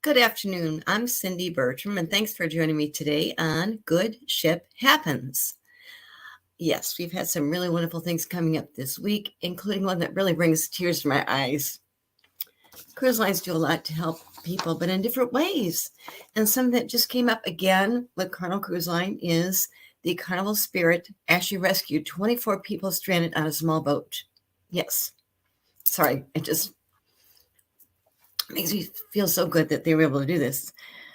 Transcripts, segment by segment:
Good afternoon. I'm Cindy Bertram, and thanks for joining me today on Good Ship Happens. Yes, we've had some really wonderful things coming up this week, including one that really brings tears to my eyes. Cruise lines do a lot to help people, but in different ways. And something that just came up again with Carnival Cruise Line is the Carnival Spirit actually rescued 24 people stranded on a small boat. Yes. Sorry, it just makes me feel so good that they were able to do this.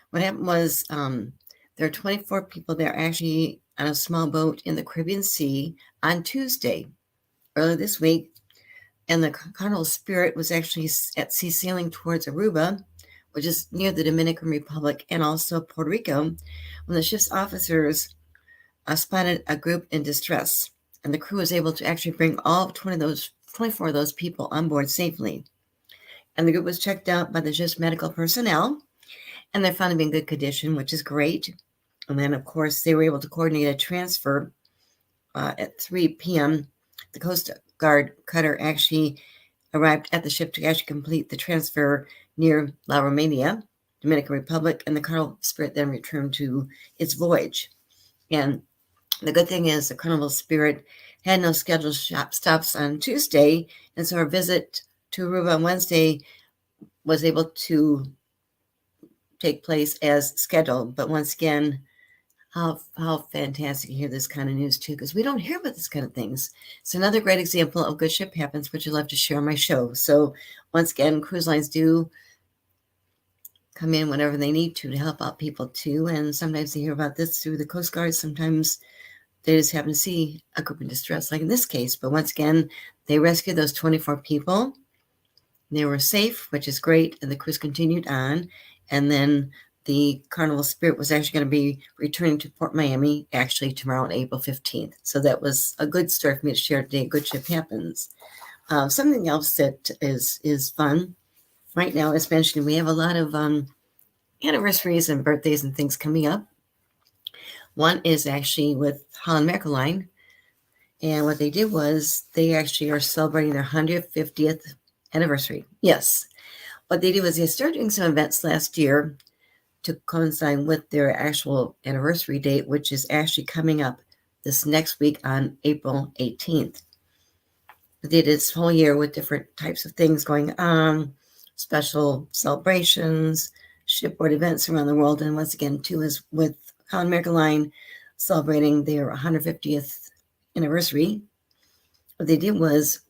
What happened was there are 24 people there actually on a small boat in the Caribbean Sea on Tuesday, earlier this week. And the Carnival Spirit was actually at sea sailing towards Aruba, which is near the Dominican Republic and also Puerto Rico, when the ship's officers spotted a group in distress. And the crew was able to actually bring all 24 of those people on board safely. And the group was checked out by the ship's medical personnel, and they're found to be in good condition, which is great. And then, of course, they were able to coordinate a transfer at 3 p.m. The Coast Guard cutter actually arrived at the ship to actually complete the transfer near La Romania, Dominican Republic, and the Carnival Spirit then returned to its voyage. And the good thing is the Carnival Spirit had no scheduled stops on Tuesday, and so our visit to Aruba on Wednesday was able to take place as scheduled. But once again, how fantastic to hear this kind of news too, because we don't hear about this kind of things. It's another great example of Good Ship Happens, which I love to share on my show. So once again, cruise lines do come in whenever they need to help out people too. And sometimes they hear about this through the Coast Guard. Sometimes they just happen to see a group in distress, like in this case. But once again, they rescued those 24 people. They were safe, which is great. And the cruise continued on. And then the Carnival Spirit was actually going to be returning to Port Miami actually tomorrow on April 15th. So that was a good story for me to share today. Good Ship Happens. Something else that is fun right now, especially we have a lot of anniversaries and birthdays and things coming up. One is actually with Holland America Line. And what they did was they actually are celebrating their 150th anniversary. Yes. What they did was they started doing some events last year to coincide with their actual anniversary date, which is actually coming up this next week on April 18th. They did this whole year with different types of things going on, special celebrations, shipboard events around the world. And once again, too, is with Holland America Line celebrating their 150th anniversary. What they did was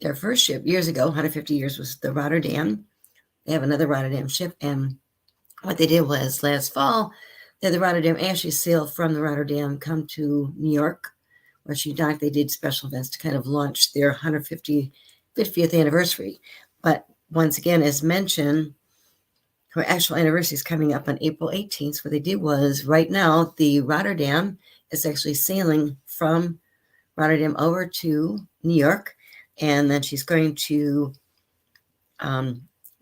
their first ship years ago, 150 years, was the Rotterdam. They have another Rotterdam ship, and what they did was last fall, they had the Rotterdam actually sail from the Rotterdam, come to New York, where she docked. They did special events to kind of launch their 150th anniversary. But once again, as mentioned, her actual anniversary is coming up on April 18th. So what they did was right now, the Rotterdam is actually sailing from Rotterdam over to New York, and then she's going to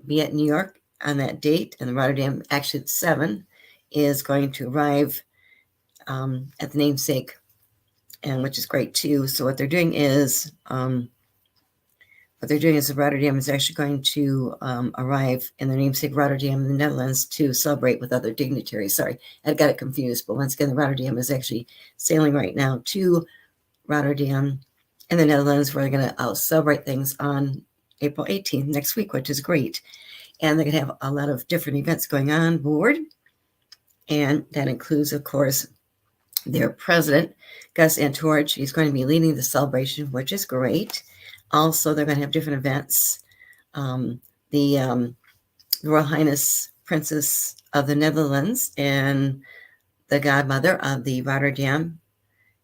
be at New York on that date, and the Rotterdam, actually at 7, is going to arrive at the namesake, and which is great too. So what they're doing is the Rotterdam is actually going to arrive in their namesake Rotterdam in the Netherlands to celebrate with other dignitaries. Sorry, I got it confused, but once again, the Rotterdam is actually sailing right now to Rotterdam in the Netherlands, where they're going to celebrate things on April 18th next week, which is great. And they're going to have a lot of different events going on board. And that includes, of course, their president, Gus Antorich. He's going to be leading the celebration, which is great. Also, they're going to have different events. The Royal Highness Princess of the Netherlands and the godmother of the Rotterdam,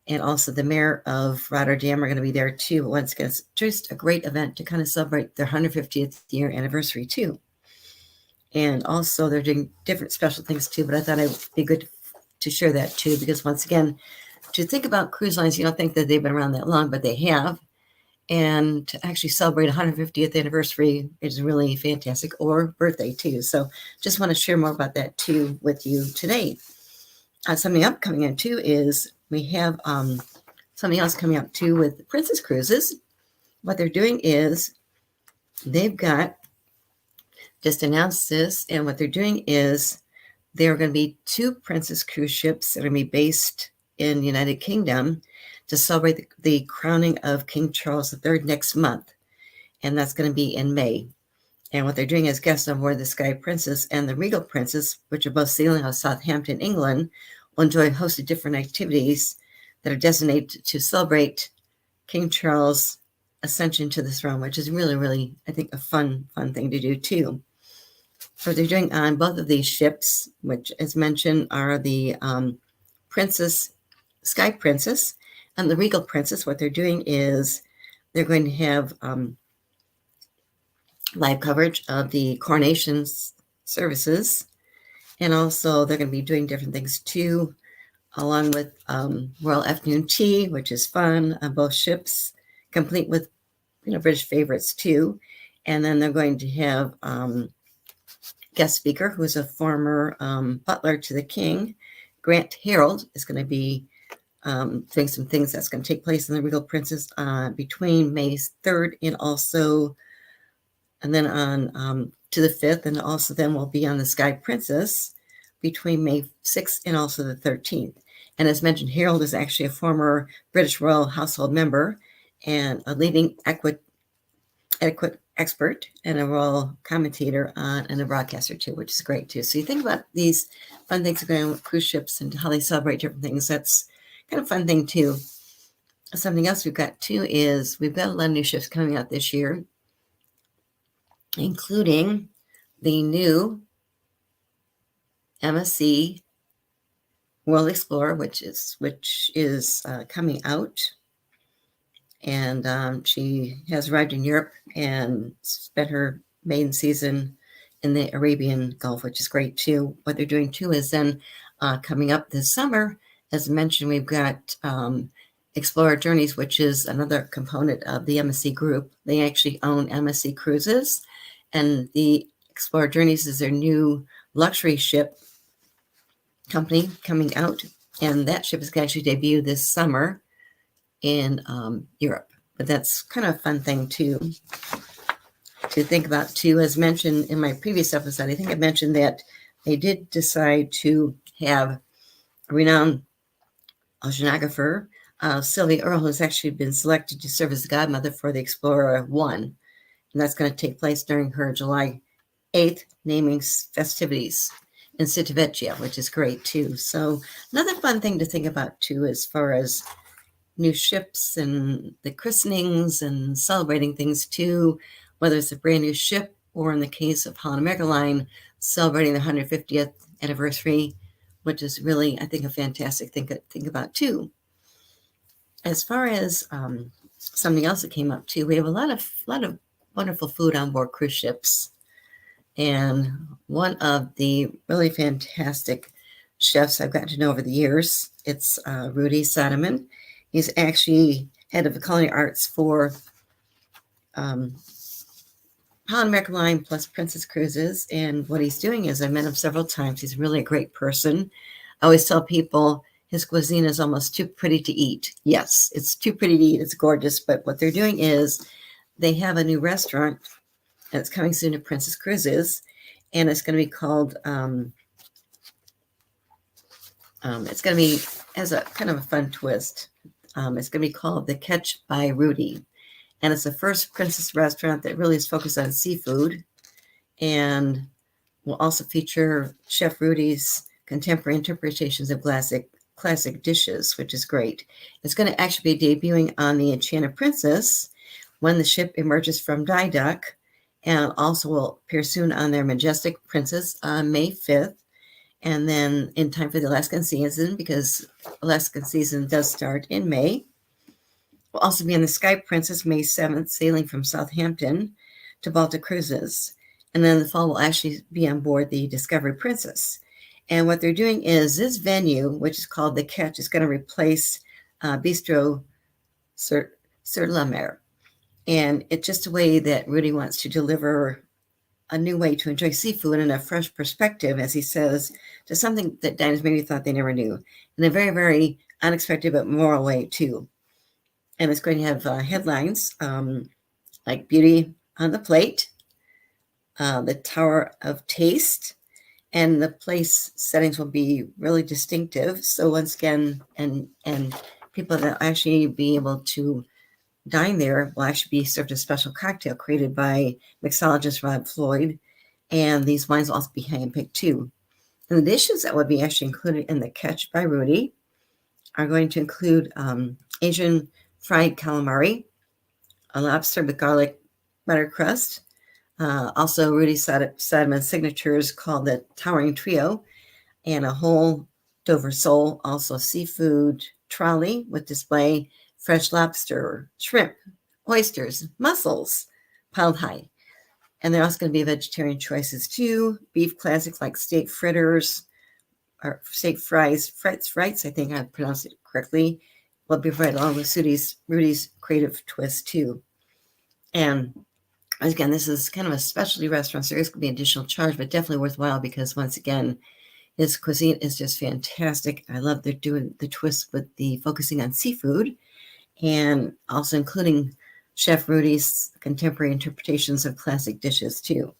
and also the mayor of Rotterdam are going to be there too. Once again, it's just a great event to kind of celebrate their 150th year anniversary too. And also they're doing different special things too, but I thought it would be good to share that too, because once again, to think about cruise lines, you don't think that they've been around that long, but they have. And to actually celebrate 150th anniversary is really fantastic, or birthday too. So just want to share more about that too with you today. Something up coming in too is we have something else coming up too with Princess Cruises. What they're doing is they've got just announced this, and what they're doing is there are going to be 2 Princess cruise ships that are going to be based in the United Kingdom to celebrate the crowning of King Charles III next month, and that's going to be in May. And what they're doing is guests on board the Sky Princess and the Regal Princess, which are both sailing out of Southampton, England, will enjoy a host of different activities that are designated to celebrate King Charles' ascension to the throne, which is really, really, I think, a fun thing to do too. What they're doing on both of these ships, which, as mentioned, are the Sky Princess and the Regal Princess, what they're doing is they're going to have live coverage of the coronation services, and also they're going to be doing different things too, along with Royal Afternoon Tea, which is fun on both ships, complete with British favorites too. And then they're going to have guest speaker who is a former butler to the king. Grant Harold is going to be doing some things that's going to take place in the Regal Princess between May 3rd and then on to the 5th, and also then we'll be on the Sky Princess between May 6th and also the 13th. And as mentioned, Harold is actually a former British Royal Household member and a leading etiquette expert and a royal commentator and a broadcaster too, which is great too. So you think about these fun things going on with cruise ships and how they celebrate different things. That's kind of a fun thing too. Something else we've got too is we've got a lot of new ships coming out this year, including the new MSC World Explorer, which is coming out, and she has arrived in Europe and spent her maiden season in the Arabian Gulf, which is great too. What they're doing too is then coming up this summer, as mentioned, we've got Explorer Journeys, which is another component of the MSC group. They actually own MSC Cruises, and the Explorer Journeys is their new luxury ship company coming out, and that ship is going to actually debut this summer in Europe. But that's kind of a fun thing to think about too. As mentioned in my previous episode, I think I mentioned that they did decide to have a renowned oceanographer, Sylvia Earle, who's actually been selected to serve as the godmother for the Explorer 1. And that's going to take place during her July 8th naming festivities in Civitavecchia, which is great too. So another fun thing to think about too, as far as new ships and the christenings and celebrating things too, whether it's a brand new ship or in the case of Holland America Line, celebrating their 150th anniversary, which is really, I think, a fantastic thing to think about too. As far as something else that came up too, we have a lot of wonderful food on board cruise ships. And one of the really fantastic chefs I've gotten to know over the years, it's Rudy Sodeman. He's actually head of the culinary arts for Holland America Line plus Princess Cruises. And what he's doing is, I met him several times. He's really a great person. I always tell people his cuisine is almost too pretty to eat. Yes, it's too pretty to eat. It's gorgeous. But what they're doing is they have a new restaurant that's coming soon to Princess Cruises, and it's going to be called, it's going to be, as a kind of a fun twist, it's going to be called The Catch by Rudy. And it's the first Princess restaurant that really is focused on seafood, and will also feature Chef Rudy's contemporary interpretations of classic dishes, which is great. It's going to actually be debuting on the Enchanted Princess when the ship emerges from dry dock, and also will appear soon on their Majestic Princess on May 5th, and then in time for the Alaskan season, because Alaskan season does start in May. We'll also be on the Sky Princess May 7th, sailing from Southampton to Baltic Cruises. And then in the fall, we'll actually be on board the Discovery Princess. And what they're doing is this venue, which is called The Catch, is going to replace Bistro Sur la Mer. And it's just a way that Rudy wants to deliver a new way to enjoy seafood in a fresh perspective, as he says, to something that diners maybe thought they never knew, in a very, very unexpected but moral way too. And it's going to have headlines like Beauty on the Plate, the Tower of Taste, and the place settings will be really distinctive. So once again, and people that actually be able to dine there will actually be served a special cocktail created by mixologist Rob Floyd, and these wines will also be handpicked too. And the dishes that would be actually included in the Catch by Rudy are going to include Asian fried calamari, a lobster with garlic butter crust, also Rudy Sedman's signatures called the Towering Trio, and a whole Dover sole, also seafood trolley with display, fresh lobster, shrimp, oysters, mussels, piled high. And there are also going to be vegetarian choices too, beef classics like steak fritters, or steak fries, frites, I think I pronounced it correctly, will be provided along with Rudy's creative twist too. And again, this is kind of a specialty restaurant, so there's going to be additional charge, but definitely worthwhile because once again, his cuisine is just fantastic. I love they're doing the twist with the focusing on seafood and also including Chef Rudy's contemporary interpretations of classic dishes too.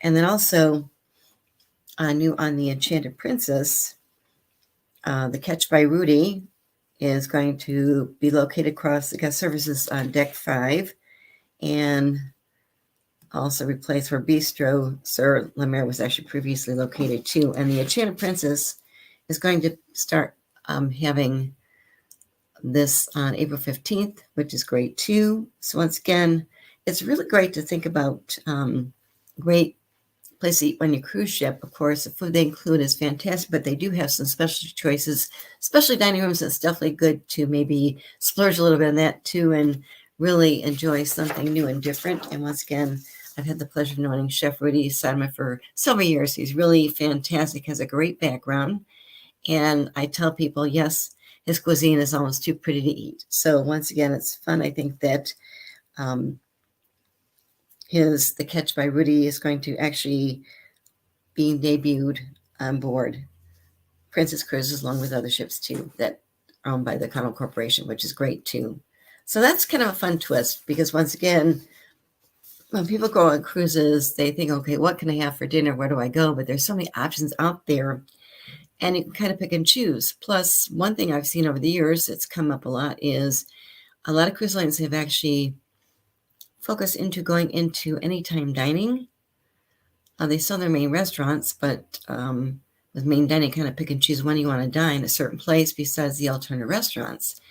And then also new on the Enchanted Princess, the Catch by Rudy is going to be located across the guest services on deck 5 and also replaced where Bistro Sir Lemaire was actually previously located too. And the Enchanted Princess is going to start having this on April 15th, which is great too. So once again, it's really great to think about great place to eat on your cruise ship. Of course, the food they include is fantastic, but they do have some specialty choices, especially dining rooms. It's definitely good to maybe splurge a little bit on that too and really enjoy something new and different. And once again, I've had the pleasure of knowing Chef Rudy Sedman for so many years. He's really fantastic, has a great background. And I tell people, yes, his cuisine is almost too pretty to eat. So once again, it's fun. I think that the Catch by Rudy is going to actually be debuted on board Princess Cruises along with other ships too that are owned by the Carnival Corporation, which is great too. So that's kind of a fun twist because once again, when people go on cruises, they think, okay, what can I have for dinner? Where do I go? But there's so many options out there and you can kind of pick and choose. Plus, one thing I've seen over the years that's come up a lot is a lot of cruise lines have actually focused into going into anytime dining. They sell their main restaurants, but with main dining, kind of pick and choose when you want to dine a certain place besides the alternative restaurants.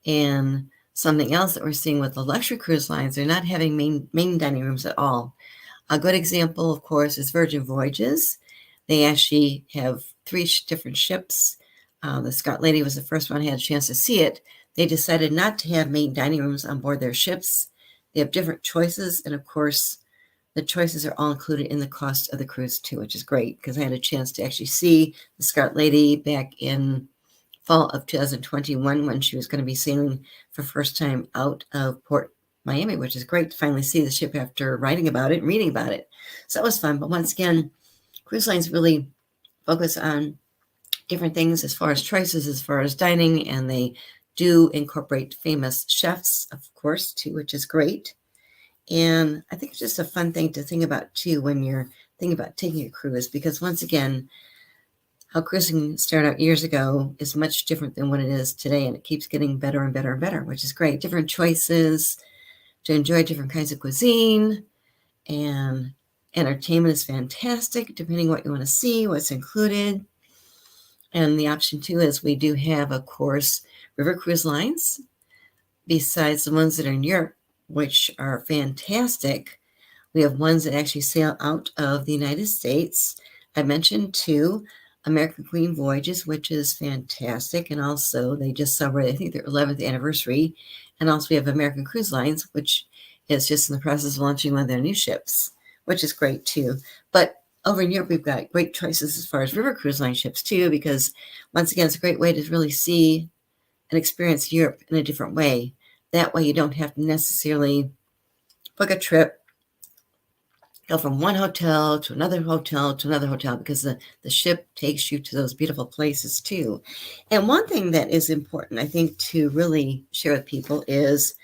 And something else that we're seeing with the luxury cruise lines, they're not having main dining rooms at all. A good example, of course, is Virgin Voyages. They actually have 3 different ships. The Scott Lady was the first one I had a chance to see it. They decided not to have main dining rooms on board their ships. They have different choices, and of course, the choices are all included in the cost of the cruise too, which is great because I had a chance to actually see the Scott Lady back in fall of 2021 when she was going to be sailing for the first time out of Port Miami, which is great to finally see the ship after writing about it and reading about it. So that was fun. But once again, cruise lines really focus on different things as far as choices, as far as dining, and they do incorporate famous chefs, of course, too, which is great. And I think it's just a fun thing to think about too when you're thinking about taking a cruise, because once again, how cruising started out years ago is much different than what it is today, and it keeps getting better and better and better, which is great. Different choices to enjoy different kinds of cuisine, and entertainment is fantastic, depending what you want to see, what's included. And the option too is we do have, of course, river cruise lines, besides the ones that are in Europe, which are fantastic. We have ones that actually sail out of the United States. I mentioned 2, American Queen Voyages, which is fantastic. And also they just celebrated, I think, their 11th anniversary. And also we have American Cruise Lines, which is just in the process of launching one of their new ships, which is great too. But over in Europe, we've got great choices as far as river cruise line ships too, because once again, it's a great way to really see and experience Europe in a different way. That way you don't have to necessarily book a trip, go from one hotel to another hotel to another hotel, because the ship takes you to those beautiful places too. And one thing that is important, I think, to really share with people is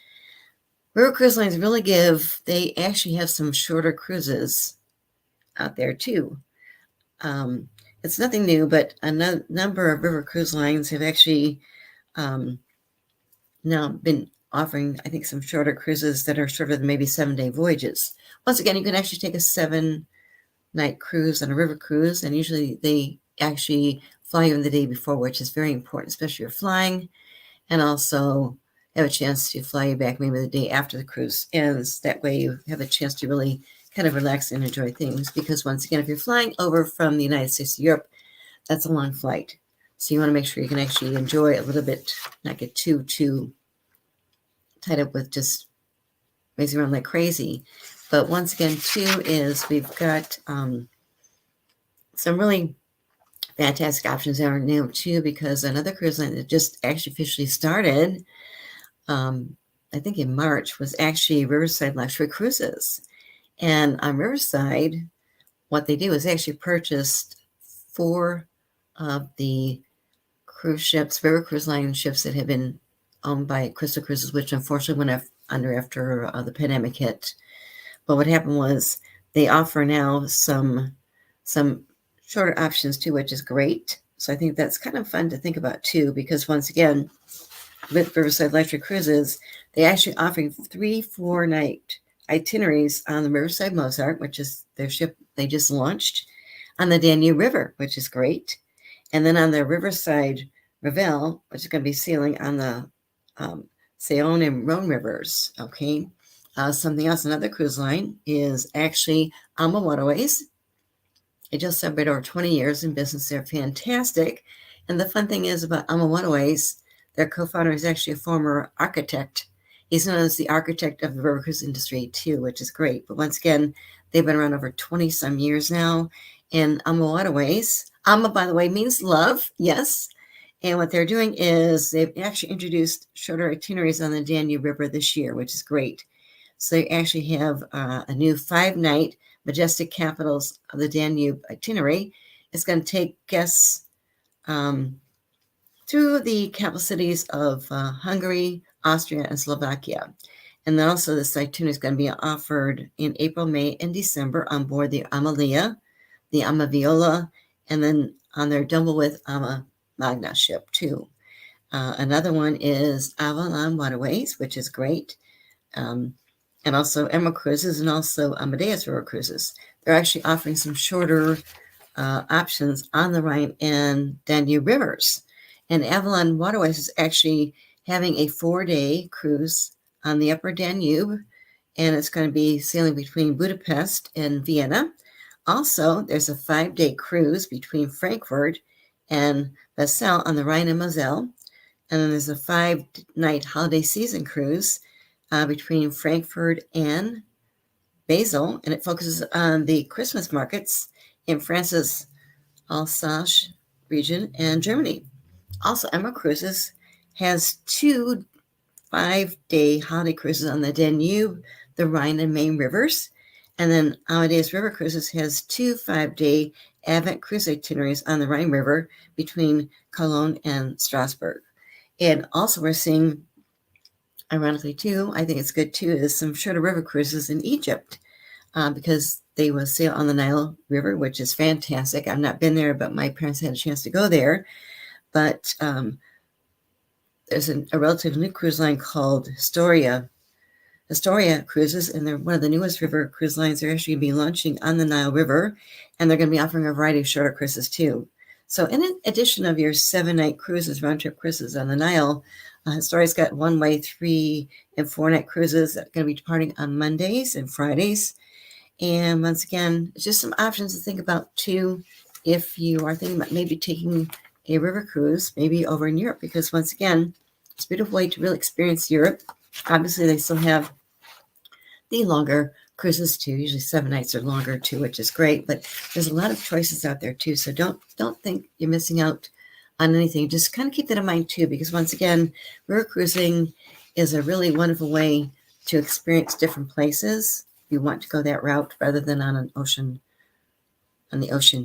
river cruise lines really they actually have some shorter cruises out there too. It's nothing new, but a number of river cruise lines have actually now been offering, I think, some shorter cruises that are shorter than maybe 7-day voyages. Once again, you can actually take a 7-night cruise on a river cruise, and usually they actually fly you in the day before, which is very important, especially if you're flying, and also have a chance to fly you back maybe the day after the cruise ends. That way you have a chance to really kind of relax and enjoy things, because once again, if you're flying over from the United States to Europe, that's a long flight. So you want to make sure you can actually enjoy a little bit, not get too tied up with just racing around like crazy. But once again, too, is we've got some really fantastic options there now too, because another cruise line that just actually officially started, I think in March, was actually Riverside Luxury Cruises. And on Riverside, what they do is they actually purchased 4 of the cruise ships, river cruise line ships that had been owned by Crystal Cruises, which unfortunately went under after the pandemic hit. But what happened was they offer now some shorter options too, which is great. So I think that's kind of fun to think about too, because once again, with Riverside Luxury Cruises, they actually offering 3 4-night itineraries on the Riverside Mozart, which is their ship they just launched, on the Danube River, which is great. And then on the Riverside Revel, which is going to be sailing on the Saone and Rhone rivers. Okay. Something else, another cruise line is actually AMA Waterways. It just celebrated over 20 years in business. They're fantastic. And the fun thing is about AMA Waterways, their co-founder is actually a former architect. He's known as the architect of the river cruise industry too, which is great. But once again, they've been around over 20 some years now. And AMA Waterways, AMA, by the way, means love. Yes. And what they're doing is they've actually introduced shorter itineraries on the Danube River this year, which is great. So they actually have a new 5-night Majestic Capitals of the Danube itinerary. It's going to take guests through the capital cities of Hungary, Austria, and Slovakia. And then also this itinerary is going to be offered in April, May, and December on board the Amalia, the Ama Viola, and then on their Double with Ama Magna ship too. Another one is Avalon Waterways, which is great. And also Emerald Cruises and also Amadeus River Cruises. They're actually offering some shorter options on the Rhine and Danube rivers. And Avalon Waterways is actually having a 4-day cruise on the upper Danube, and it's going to be sailing between Budapest and Vienna. Also, there's a 5-day cruise between Frankfurt and Basel on the Rhine and Moselle. And then there's a 5-night holiday season cruise between Frankfurt and Basel, and it focuses on the Christmas markets in France's Alsace region and Germany. Also, Emerald Cruises has 2 5-day holiday cruises on the Danube, the Rhine, and Main rivers. And then Amadeus River Cruises has 2 5-day Advent cruise itineraries on the Rhine River between Cologne and Strasbourg. And also we're seeing, ironically too, I think it's good too, is some shorter river cruises in Egypt because they will sail on the Nile River, which is fantastic. I've not been there, but my parents had a chance to go there. But there's a relatively new cruise line called Historia Cruises, and they're one of the newest river cruise lines. They're actually going to be launching on the Nile River, and they're going to be offering a variety of shorter cruises too. So in addition of your 7-night cruises, round-trip cruises on the Nile, Historia's got 1-way, 3- and 4-night cruises that are going to be departing on Mondays and Fridays. And once again, just some options to think about too if you are thinking about maybe taking a river cruise, maybe over in Europe, because once again, it's a beautiful way to really experience Europe. Obviously, they still have the longer cruises too. Usually 7 nights or longer too, which is great. But there's a lot of choices out there too. So don't think you're missing out on anything. Just kind of keep that in mind too, because once again, river cruising is a really wonderful way to experience different places. You want to go that route rather than on the ocean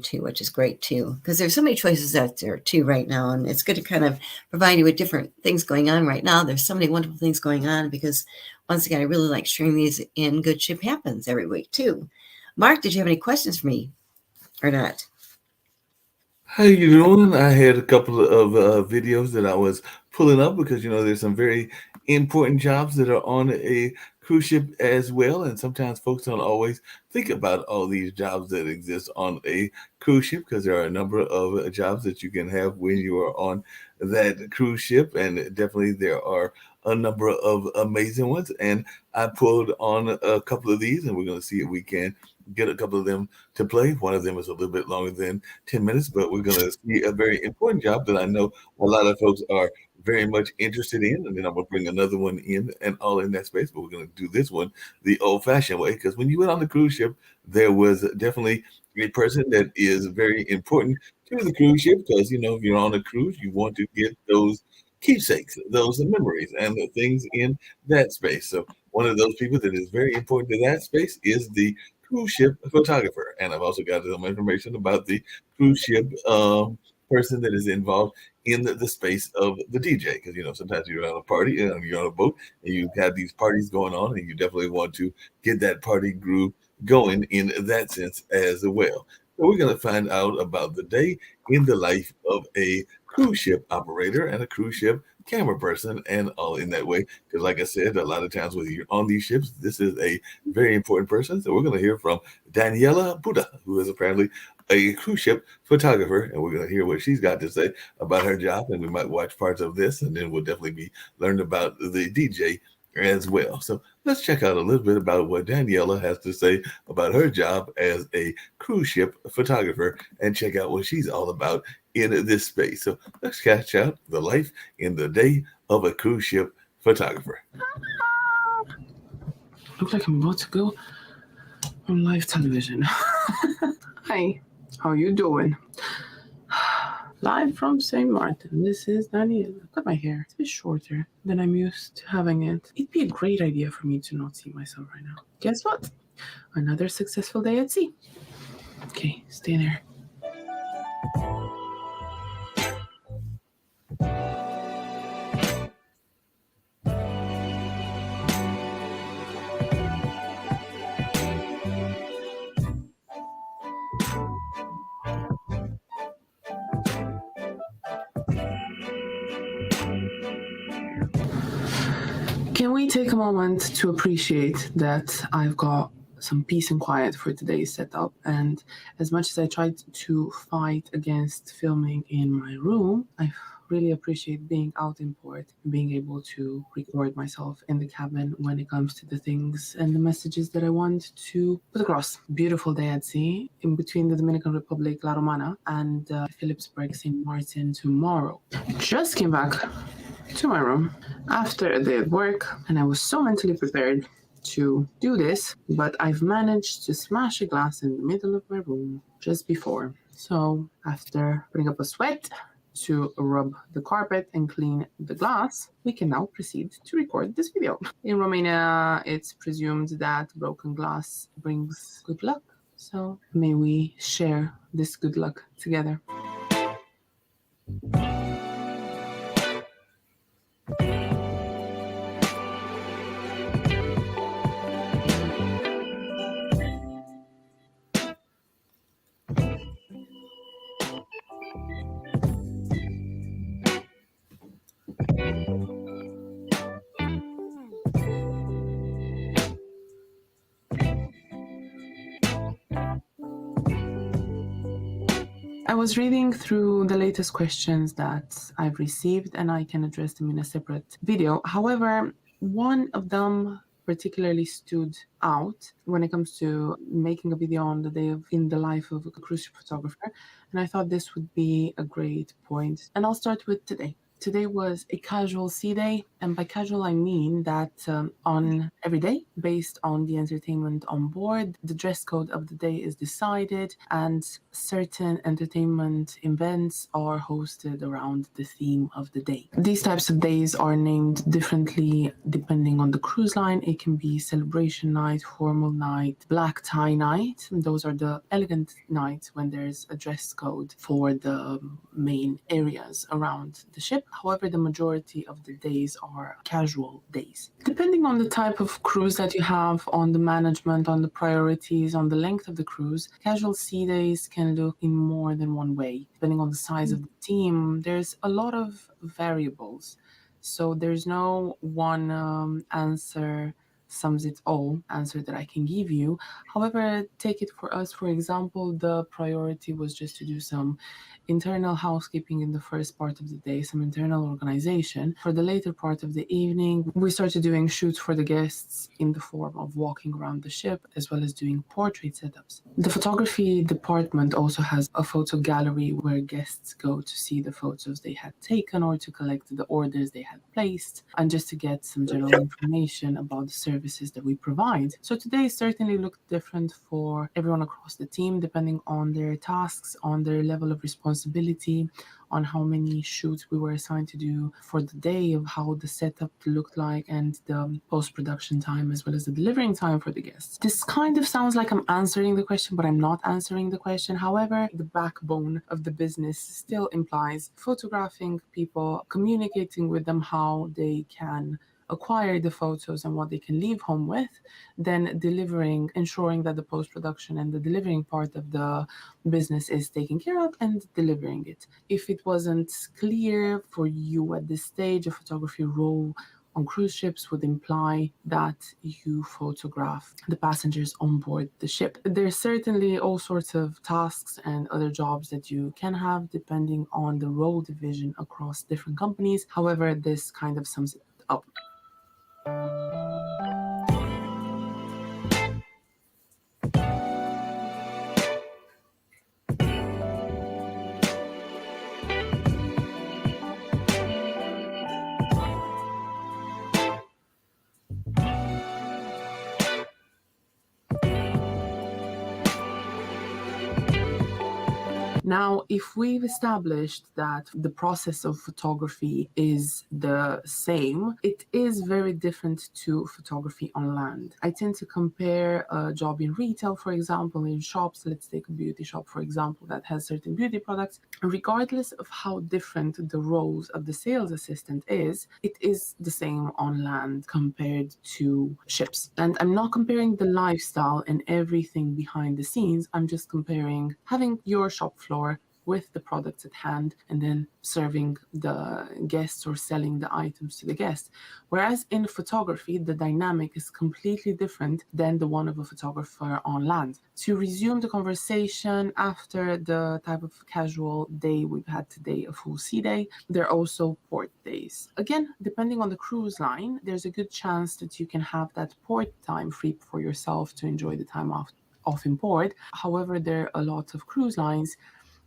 too, which is great too, because there's so many choices out there too right now, and it's good to kind of provide you with different things going on right now. There's so many wonderful things going on because once again, I really like sharing these in Good Ship Happens every week too. Mark, did you have any questions for me or not? How you doing? I had a couple of videos that I was pulling up because there's some very important jobs that are on a cruise ship as well, and sometimes folks don't always think about all these jobs that exist on a cruise ship because there are a number of jobs that you can have when you are on that cruise ship, and definitely there are a number of amazing ones. And I pulled on a couple of these, and we're going to see if we can get a couple of them to play. One of them is a little bit longer than 10 minutes, but we're going to see a very important job that I know a lot of folks are very much interested in. And then I'm going to bring another one in and all in that space, but we're going to do this one the old fashioned way. Because when you went on the cruise ship, there was definitely a person that is very important to the cruise ship because, if you're on a cruise, you want to get those keepsakes, those memories, and the things in that space. So, one of those people that is very important to that space is the cruise ship photographer. And I've also got some information about the cruise ship person that is involved in the space of the DJ. Because, sometimes you're on a party and you're on a boat and you have these parties going on, and you definitely want to get that party groove going in that sense as well. So, we're going to find out about the day in the life of a cruise ship operator and a cruise ship camera person and all in that way. Because, like I said, a lot of times when you're on these ships, this is a very important person. So we're going to hear from Daniela Buddha, who is apparently a cruise ship photographer, and we're going to hear what she's got to say about her job. And we might watch parts of this, and then we'll definitely be learning about the DJ as well. So let's check out a little bit about what Daniela has to say about her job as a cruise ship photographer and check out what she's all about in this space. So let's catch out the life in the day of a cruise ship photographer. Look like I'm about to go on live television. Hi, how you doing? Live from St. Martin. This is Daniela. Look at my hair. It's a bit shorter than I'm used to having it. It'd be a great idea for me to not see myself right now. Guess what? Another successful day at sea. Okay, stay there. Can we take a moment to appreciate that I've got some peace and quiet for today's setup? And as much as I tried to fight against filming in my room, I really appreciate being out in port and being able to record myself in the cabin when it comes to the things and the messages that I want to put across. Beautiful day at sea in between the Dominican Republic, La Romana, and Philipsburg, St. Martin tomorrow. Just came back to my room after a day at work, and I was so mentally prepared to do this, but I've managed to smash a glass in the middle of my room just before. So after putting up a sweat to rub the carpet and clean the glass, we can now proceed to record this video. In Romania, it's presumed that broken glass brings good luck. So may we share this good luck together. I was reading through the latest questions that I've received, and I can address them in a separate video. However, one of them particularly stood out when it comes to making a video on the day of in the life of a cruise ship photographer, and I thought this would be a great point. And I'll start with today. Today was a casual sea day, and by casual I mean that on every day, based on the entertainment on board, the dress code of the day is decided, and certain entertainment events are hosted around the theme of the day. These types of days are named differently depending on the cruise line. It can be celebration night, formal night, black tie night. Those are the elegant nights when there's a dress code for the main areas around the ship. However, the majority of the days are casual days. Depending on the type of cruise that you have, on the management, on the priorities, on the length of the cruise, casual sea days can look in more than one way. Depending on the size of the team, there's a lot of variables. So there's no one answer sums it all answer that I can give you. However, take it for us, for example, the priority was just to do some internal housekeeping in the first part of the day, some internal organization. For the later part of the evening, we started doing shoots for the guests in the form of walking around the ship, as well as doing portrait setups. The photography department also has a photo gallery where guests go to see the photos they had taken or to collect the orders they had placed, and just to get some general information about the services that we provide. So today certainly looked different for everyone across the team, depending on their tasks, on their level of responsibility, on how many shoots we were assigned to do for the day, of how the setup looked like, and the post-production time, as well as the delivering time for the guests. This kind of sounds like I'm answering the question, but I'm not answering the question. However, the backbone of the business still implies photographing people, communicating with them how they can acquire the photos and what they can leave home with, then delivering, ensuring that the post-production and the delivering part of the business is taken care of, and delivering it. If it wasn't clear for you at this stage, a photography role on cruise ships would imply that you photograph the passengers on board the ship. There's certainly all sorts of tasks and other jobs that you can have depending on the role division across different companies. However, this kind of sums it up. Now, if we've established that the process of photography is the same, it is very different to photography on land. I tend to compare a job in retail, for example, in shops. Let's take a beauty shop, for example, that has certain beauty products. Regardless of how different the roles of the sales assistant is, it is the same on land compared to ships. And I'm not comparing the lifestyle and everything behind the scenes. I'm just comparing having your shop floor with the products at hand and then serving the guests or selling the items to the guests. Whereas in photography, the dynamic is completely different than the one of a photographer on land. To resume the conversation, after the type of casual day we've had today, a full sea day, there are also port days. Again, depending on the cruise line, there's a good chance that you can have that port time free for yourself to enjoy the time off in port. However, there are a lot of cruise lines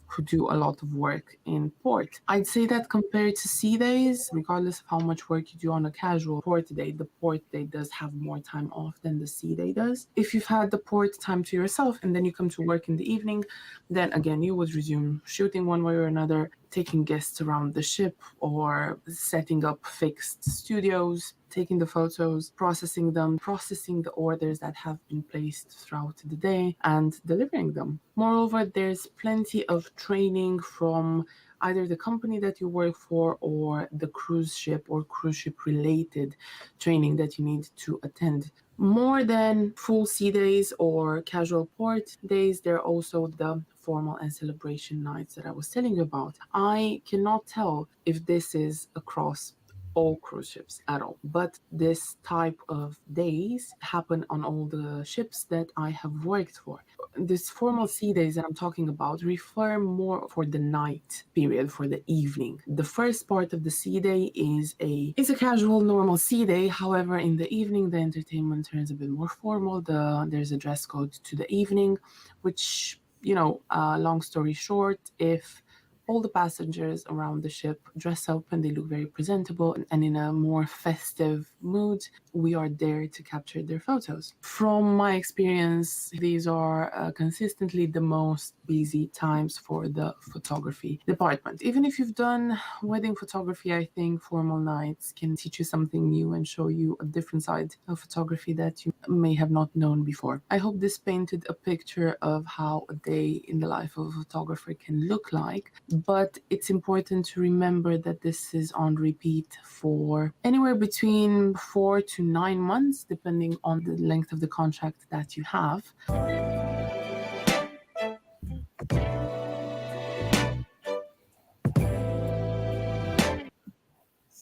who do a lot of work in port. I'd say that compared to sea days, regardless of how much work you do on a casual port day, the port day does have more time off than the sea day does. If you've had the port time to yourself and then you come to work in the evening, then again, you would resume shooting one way or another, taking guests around the ship or setting up fixed studios, taking the photos, processing them, processing the orders that have been placed throughout the day, and delivering them. Moreover, there's plenty of training from either the company that you work for or the cruise ship or cruise ship related training that you need to attend. More than full sea days or casual port days, there are also the formal and celebration nights that I was telling you about. I cannot tell if this is across all cruise ships at all, but this type of days happen on all the ships that I have worked for. This formal sea days that I'm talking about refer more for the night period, for the evening. The first part of the sea day is a casual normal sea day. However, in the evening the entertainment turns a bit more formal. There's a dress code to the evening, which, long story short, if all the passengers around the ship dress up and they look very presentable and in a more festive mood, we are there to capture their photos. From my experience, these are consistently the most busy times for the photography department. Even if you've done wedding photography, I think formal nights can teach you something new and show you a different side of photography that you may have not known before. I hope this painted a picture of how a day in the life of a photographer can look like, but it's important to remember that this is on repeat for anywhere between 4 to 9 months, depending on the length of the contract that you have.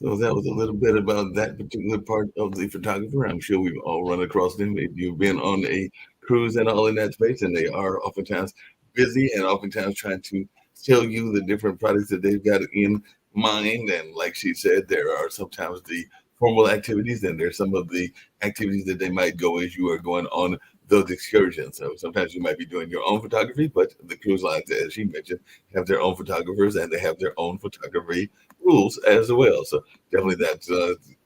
So that was a little bit about that particular part of the photographer. I'm sure we've all run across them. If you've been on a cruise and all in that space, and they are oftentimes busy and oftentimes trying to tell you the different products that they've got in mind. And like she said, there are sometimes the formal activities, and there's some of the activities that they might go as you are going on those excursions. So sometimes you might be doing your own photography, but the cruise lines, as she mentioned, have their own photographers and they have their own photography rules as well. So definitely that's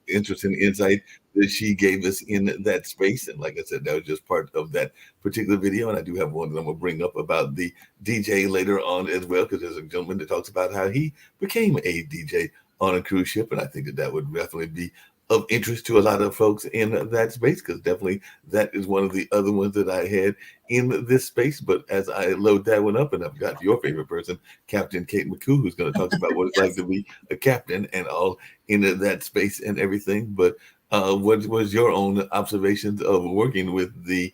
interesting insight that she gave us in that space. And like I said, that was just part of that particular video. And I do have one that I'm going to bring up about the DJ later on as well, because there's a gentleman that talks about how he became a DJ on a cruise ship. And I think that that would definitely be of interest to a lot of folks in that space, because definitely that is one of the other ones that I had in this space. But as I load that one up, and I've got your favorite person, Captain Kate McCoo, who's going to talk about what it's like to be a captain and all in that space and everything. But what was your own observations of working with the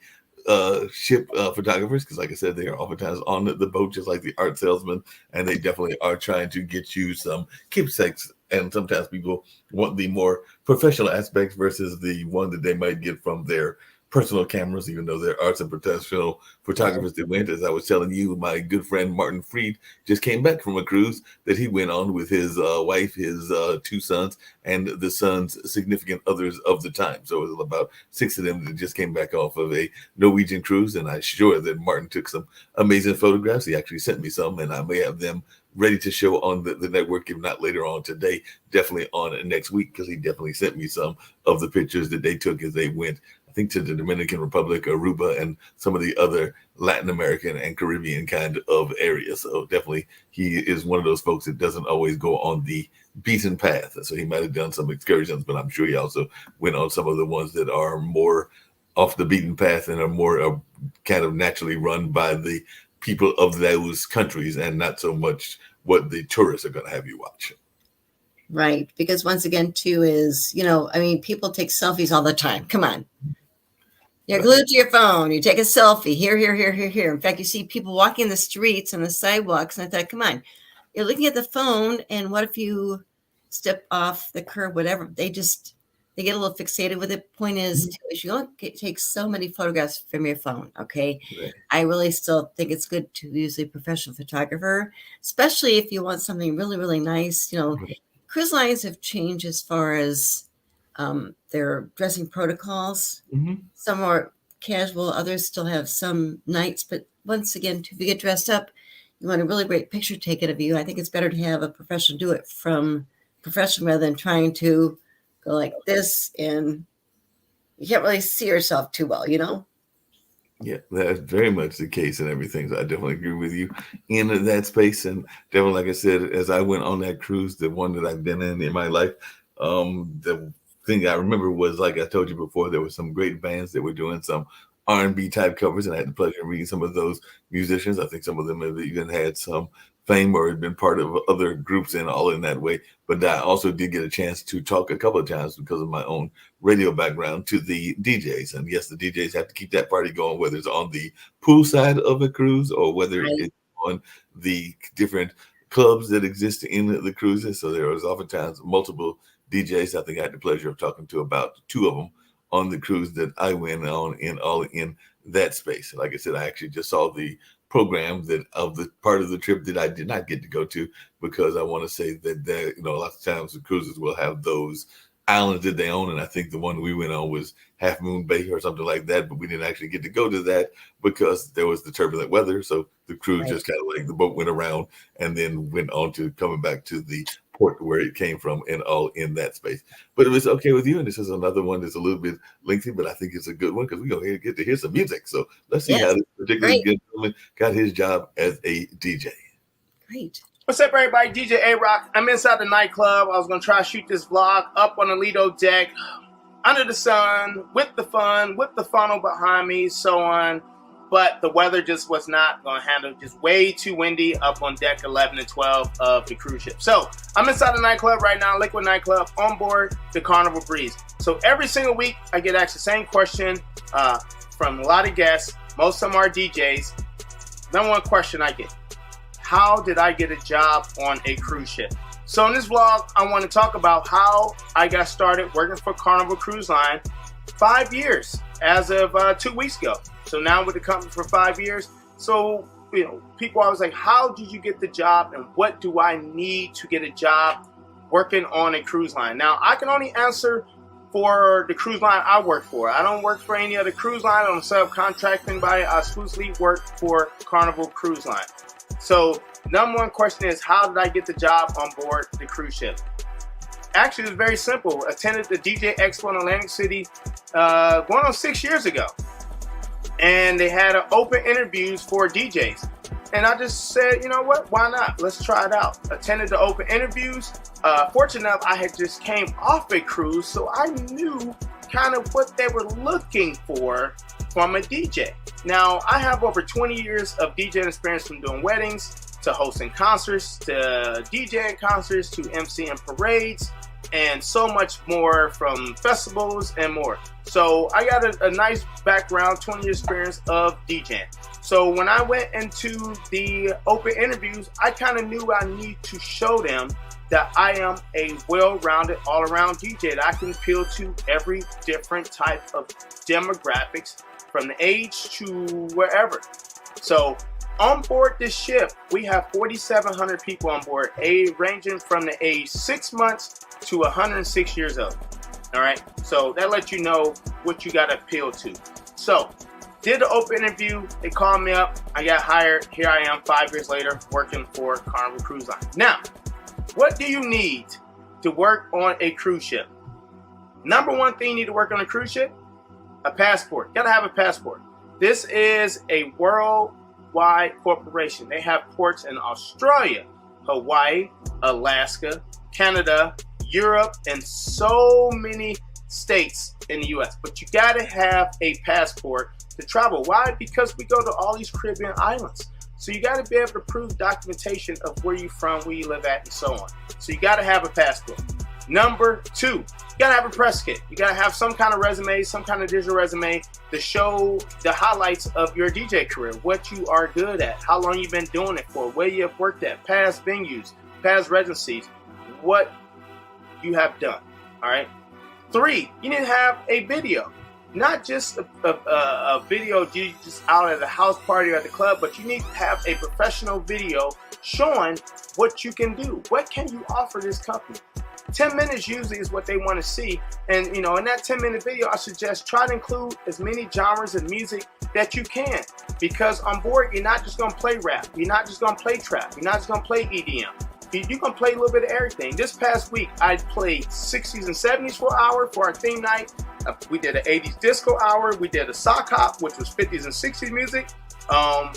ship photographers? Because like I said, they are oftentimes on the boat just like the art salesman, and they definitely are trying to get you some keepsakes. And sometimes people want the more professional aspects versus the one that they might get from their personal cameras, even though there are some professional photographers that went. As I was telling you, my good friend Martin Freed just came back from a cruise that he went on with his wife, his 2 sons, and the sons' significant others of the time. So it was about 6 of them that just came back off of a Norwegian cruise. And I'm sure that Martin took some amazing photographs. He actually sent me some, and I may have them ready to show on the network, if not later on today, definitely on next week, because he definitely sent me some of the pictures that they took as they went, I think, to the Dominican Republic, Aruba, and some of the other Latin American and Caribbean kind of areas. So definitely he is one of those folks that doesn't always go on the beaten path. So he might have done some excursions, but I'm sure he also went on some of the ones that are more off the beaten path and are more kind of naturally run by the people of those countries, and not so much what the tourists are going to have you watch. Right. Because once again, too, is, I mean, people take selfies all the time. Come on. You're glued to your phone. You take a selfie here, here, here, here, here. In fact, you see people walking the streets and the sidewalks. And I thought, come on, you're looking at the phone. And what if you step off the curb, whatever? They get a little fixated with it. Point is, you don't take so many photographs from your phone. Okay. Right. I really still think it's good to use a professional photographer, especially if you want something really, really nice. Right. Cruise lines have changed as far as their dressing protocols. Mm-hmm. Some are casual, others still have some nights. But once again, if you get dressed up, you want a really great picture taken of you. I think it's better to have a professional do it from professional rather than trying to go like this, and you can't really see yourself too well, Yeah, that's very much the case and everything. So I definitely agree with you in that space. And definitely, like I said, as I went on that cruise, the one that I've been in my life, the thing I remember was, like I told you before, there were some great bands that were doing some R&B type covers, and I had the pleasure of reading some of those musicians. I think some of them have even had some fame or had been part of other groups and all in that way. But I also did get a chance to talk a couple of times because of my own radio background to the DJs. And yes, the DJs have to keep that party going, whether it's on the pool side of a cruise or whether it's on the different clubs that exist in the cruises. So there was oftentimes multiple DJs. I think I had the pleasure of talking to about 2 of them on the cruise that I went on in that space. Like I said, I actually just saw the program that of the part of the trip that I did not get to go to, because I want to say that a lot of times the cruises will have those islands that they own, and I think the one we went on was Half Moon Bay or something like that, but we didn't actually get to go to that because there was the turbulent weather. So the cruise just kind of like the boat went around and then went on to coming back to the port where it came from and all in that space. But it was okay with you, and this is another one that's a little bit lengthy, but I think it's a good one because we're going to get to hear some music. So let's see how this particular gentleman got his job as a DJ. Great. What's up, everybody? DJ A-Rock. I'm inside the nightclub. I was going to try to shoot this vlog up on the Lido deck, under the sun, with the fun, with the funnel behind me, so on. but the weather just was not going to handle, just way too windy up on deck 11 and 12 of the cruise ship. So I'm inside the nightclub right now, Liquid Nightclub, on board the Carnival Breeze. So every single week I get asked the same question from a lot of guests. Most of them are DJs. Number one question I get: how did I get a job on a cruise ship? So in this vlog, I want to talk about how I got started working for Carnival Cruise Line 5 years as of 2 weeks ago. So now with the company for 5 years. So, you know, people always like, how did you get the job and what do I need to get a job working on a cruise line? Now, I can only answer for the cruise line I work for. I don't work for any other cruise line. I'm subcontracting by I exclusively work for Carnival Cruise Line. So number one question is, how did I get the job on board the cruise ship? Actually, it's very simple. Attended the DJ Expo in Atlantic City going on 6 years ago. And they had open interviews for DJs. And I just said, you know what, why not? Let's try it out. Attended the open interviews. Fortunate enough, I had just came off a cruise, so I knew kind of what they were looking for from a DJ. Now, I have over 20 years of DJing experience, from doing weddings to hosting concerts to DJing concerts to MCing parades and so much more, from festivals and more. So I got a nice background, 20 years experience of DJing. So when I went into the open interviews, I kind of knew I need to show them that I am a well-rounded, all-around DJ, that I can appeal to every different type of demographics, from the age to wherever. So on board this ship, we have 4,700 people on board, ranging from the age 6 months to 106 years old. All right, so that lets you know what you got to appeal to. So did the open interview, they called me up, I got hired. Here I am 5 years later working for Carnival Cruise Line. Now, what do you need to work on a cruise ship? Number one thing you need to work on a cruise ship: a passport. You gotta have a passport. This is a worldwide corporation. They have ports in Australia, Hawaii, Alaska, Canada, Europe, and so many states in the US. But you gotta have a passport to travel. Why? Because we go to all these Caribbean islands. So you got to be able to prove documentation of where you're from, where you live at, and so on. So you got to have a passport. Number two, you got to have a press kit. You got to have some kind of resume, some kind of digital resume to show the highlights of your DJ career, what you are good at, how long you've been doing it for, where you have worked at, past venues, past residencies, what you have done. All right. 3, you need to have a video. Not just a video you just out at a house party or at the club, but you need to have a professional video showing what you can do. What can you offer this company? 10 minutes usually is what they want to see. And, you know, in that 10-minute video, I suggest try to include as many genres of music that you can. Because on board, you're not just going to play rap. You're not just going to play trap. You're not just going to play EDM. You're going to play a little bit of everything. This past week, I played 60s and 70s for an hour for our theme night. We did an 80s disco hour. We did a sock hop, which was 50s and 60s music.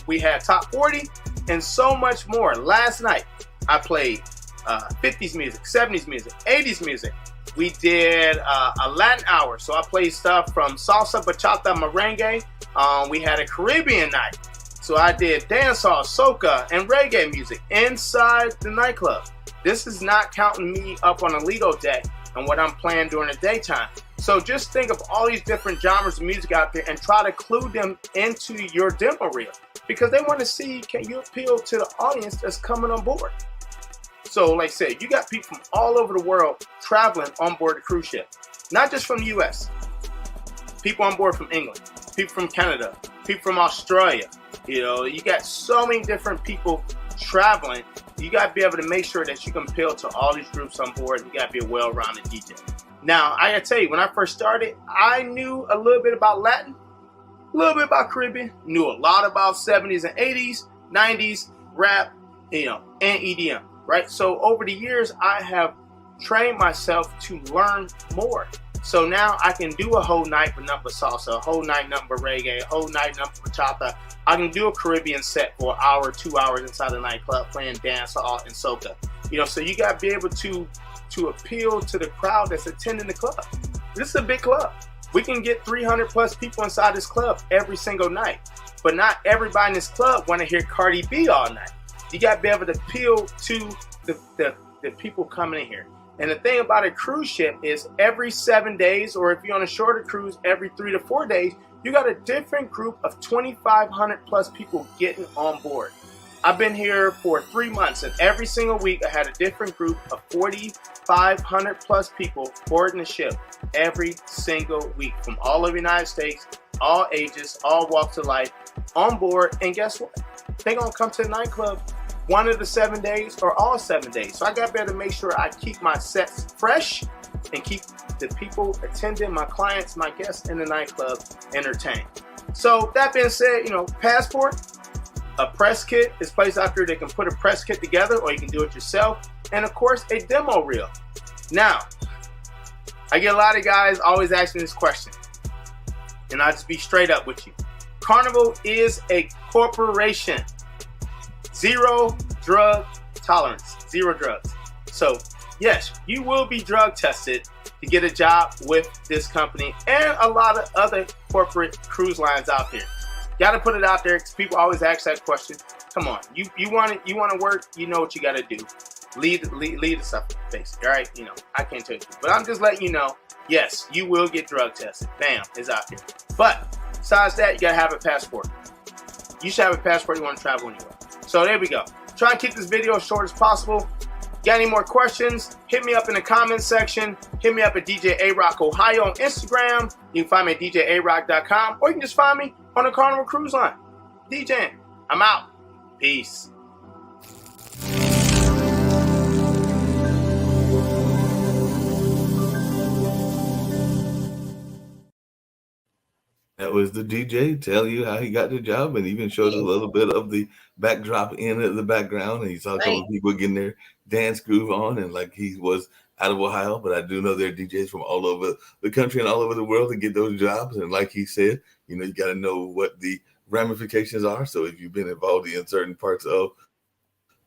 We had top 40 and so much more. Last night, I played 50s music, 70s music, 80s music. We did a Latin hour. So I played stuff from salsa, bachata, merengue. We had a Caribbean night. So I did dancehall, soca, and reggae music inside the nightclub. This is not counting me up on a Lido deck and what I'm playing during the daytime. So just think of all these different genres of music out there and try to clue them into your demo reel, because they want to see, can you appeal to the audience that's coming on board. So like I said, you got people from all over the world traveling on board the cruise ship, not just from the US. People on board from England, people from Canada, people from Australia. You know, you got so many different people traveling. You got to be able to make sure that you can appeal to all these groups on board. You got to be a well-rounded DJ. Now, I got to tell you, when I first started, I knew a little bit about Latin, a little bit about Caribbean, knew a lot about 70s and 80s, 90s, rap, you know, and EDM, right? So over the years, I have trained myself to learn more. So now I can do a whole night with number salsa, a whole night number reggae, a whole night number bachata. I can do a Caribbean set for an hour, 2 hours inside the nightclub playing dancehall and soca. You know, so you got to be able to appeal to the crowd that's attending the club. This is a big club. We can get 300 plus people inside this club every single night. But not everybody in this club want to hear Cardi B all night. You got to be able to appeal to the people coming in here. And the thing about a cruise ship is every 7 days, or if you're on a shorter cruise, every 3 to 4 days, you got a different group of 2,500 plus people getting on board. I've been here for 3 months, and every single week I had a different group of 4,500 plus people boarding the ship every single week from all over the United States, all ages, all walks of life, on board. And guess what? They're going to come to the nightclub one of the 7 days or all 7 days. So I got better make sure I keep my sets fresh and keep the people attending, my clients, my guests in the nightclub entertained. So that being said, Passport, a press kit is placed out there that can put a press kit together, or you can do it yourself. And of course, a demo reel. Now, I get a lot of guys always asking this question, and I'll just be straight up with you. Carnival is a corporation. Zero drug tolerance, zero drugs. So yes, you will be drug tested to get a job with this company and a lot of other corporate cruise lines out there. Got to put it out there because people always ask that question. Come on, you want to work, you know what you got to do. Lead the stuff, basically. All right, I can't tell you, but I'm just letting you know. Yes, you will get drug tested. Bam, it's out there. But besides that, you gotta have a passport. You should have a passport. You want to travel anywhere. So there we go. Try and keep this video as short as possible. Got any more questions? Hit me up in the comments section. Hit me up at DJ A-Rock Ohio on Instagram. You can find me at DJArock.com, or you can just find me on the Carnival Cruise Line. DJing. I'm out. Peace. That was the DJ tell you how he got the job, and even showed a little bit of the backdrop in the background. And you saw a couple of people getting their dance groove on, and like he was out of Ohio, but I do know there are DJs from all over the country and all over the world to get those jobs. And like he said, you got to know what the ramifications are. So if you've been involved in certain parts of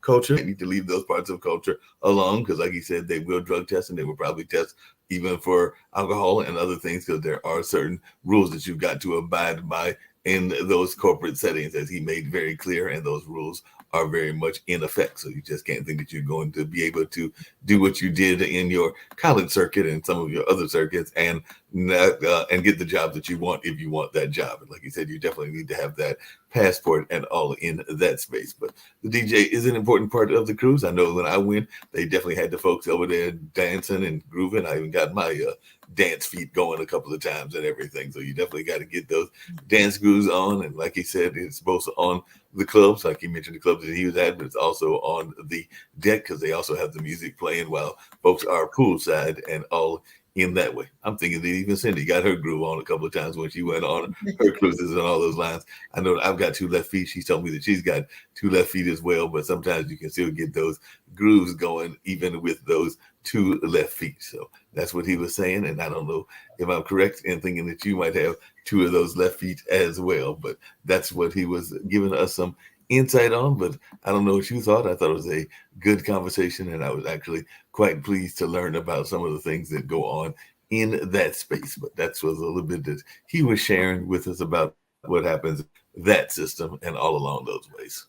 culture, you need to leave those parts of culture alone, because like he said, they will drug test, and they will probably test even for alcohol and other things, because there are certain rules that you've got to abide by in those corporate settings, as he made very clear, and those rules are very much in effect. So you just can't think that you're going to be able to do what you did in your college circuit and some of your other circuits and get the job that you want if you want that job. And like you said, you definitely need to have that passport and all in that space. But the DJ is an important part of the cruise. I know when I went, they definitely had the folks over there dancing and grooving. I even got my dance feet going a couple of times and everything. So you definitely got to get those dance grooves on. And like he said, it's both on the clubs, like he mentioned the clubs that he was at, but it's also on the deck, because they also have the music playing while folks are poolside and all in that way. I'm thinking that even Cindy got her groove on a couple of times when she went on her cruises and all those lines. I know I've got 2 left feet. She told me that she's got 2 left feet as well, but sometimes you can still get those grooves going even with those 2 left feet. So that's what he was saying. And I don't know if I'm correct in thinking that you might have 2 of those left feet as well, but that's what he was giving us some insight on. But I don't know what you thought. I thought it was a good conversation, and I was actually quite pleased to learn about some of the things that go on in that space. But that was a little bit that he was sharing with us about what happens in that system and all along those ways.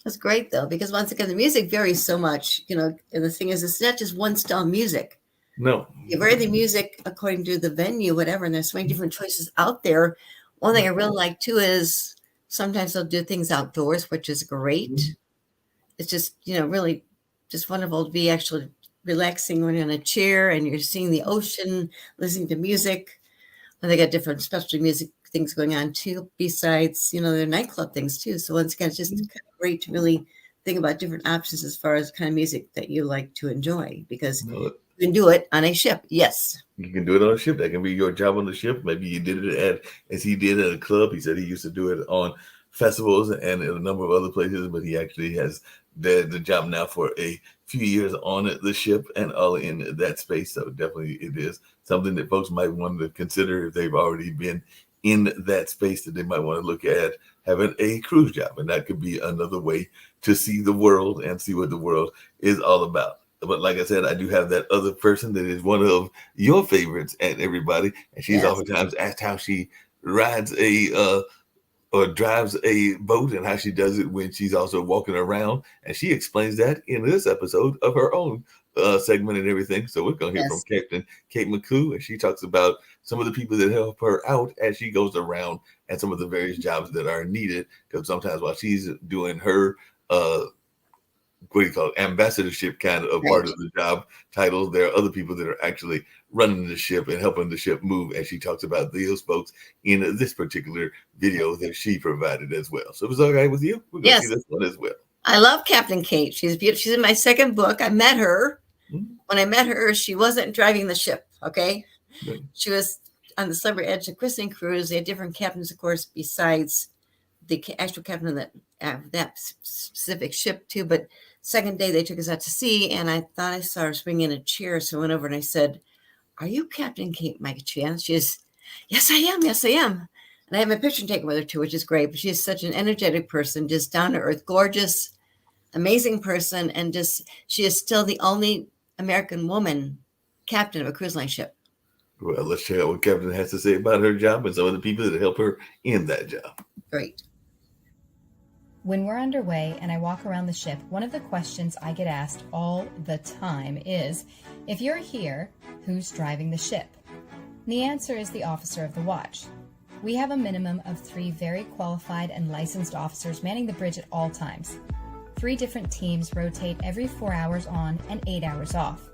That's great, though, because once again, the music varies so much, and the thing is, it's not just one style music. No. You vary the music according to the venue, whatever, and there's so many different choices out there. One thing I really like, too, is sometimes they'll do things outdoors, which is great. It's just, really just wonderful to be actually relaxing when you're in a chair and you're seeing the ocean, listening to music. And they got different specialty music things going on, too, besides, their nightclub things, too. So once again, it's just kind of great to really think about different options as far as the kind of music that you like to enjoy, because you can do it on a ship. Yes. You can do it on a ship. That can be your job on the ship. Maybe you did it as he did at a club. He said he used to do it on festivals and in a number of other places, but he actually has the job now for a few years on the ship and all in that space. So definitely it is something that folks might want to consider if they've already been in that space, that they might want to look at having a cruise job. And that could be another way to see the world and see what the world is all about. But like I said, I do have that other person that is one of your favorites and everybody. And she's Yes. oftentimes asked how she rides or drives a boat and how she does it when she's also walking around. And she explains that in this episode of her own segment and everything. So we're going to hear Yes. from Captain Kate McClue, and she talks about some of the people that help her out as she goes around and some of the various jobs that are needed. Because sometimes while she's doing her what do you call it, ambassadorship kind of part of the job title, there are other people that are actually running the ship and helping the ship move. And she talks about those folks in this particular video that she provided as well. So if it's all right with you, we're going to see this one as well. I love Captain Kate. She's beautiful. She's in my second book. I met her. Mhm. When I met her, she wasn't driving the ship, okay? Right. She was on the Celebrity Edge of Christening Cruise. They had different captains, of course, besides the actual captain of that specific ship, too. But second day, they took us out to sea, and I thought I saw her swing in a chair. So I went over and I said, "Are you Captain Kate McChance?" She is, "Yes, I am. Yes, I am." And I have my picture taken with her, too, which is great. But she is such an energetic person, just down to earth, gorgeous, amazing person. And just, she is still the only American woman captain of a cruise line ship. Well, let's check out what Captain has to say about her job and some of the people that help her in that job. Great. When we're underway and I walk around the ship, one of the questions I get asked all the time is, if you're here, who's driving the ship? And the answer is the officer of the watch. We have a minimum of 3 very qualified and licensed officers manning the bridge at all times. 3 different teams rotate every 4 hours on and 8 hours off.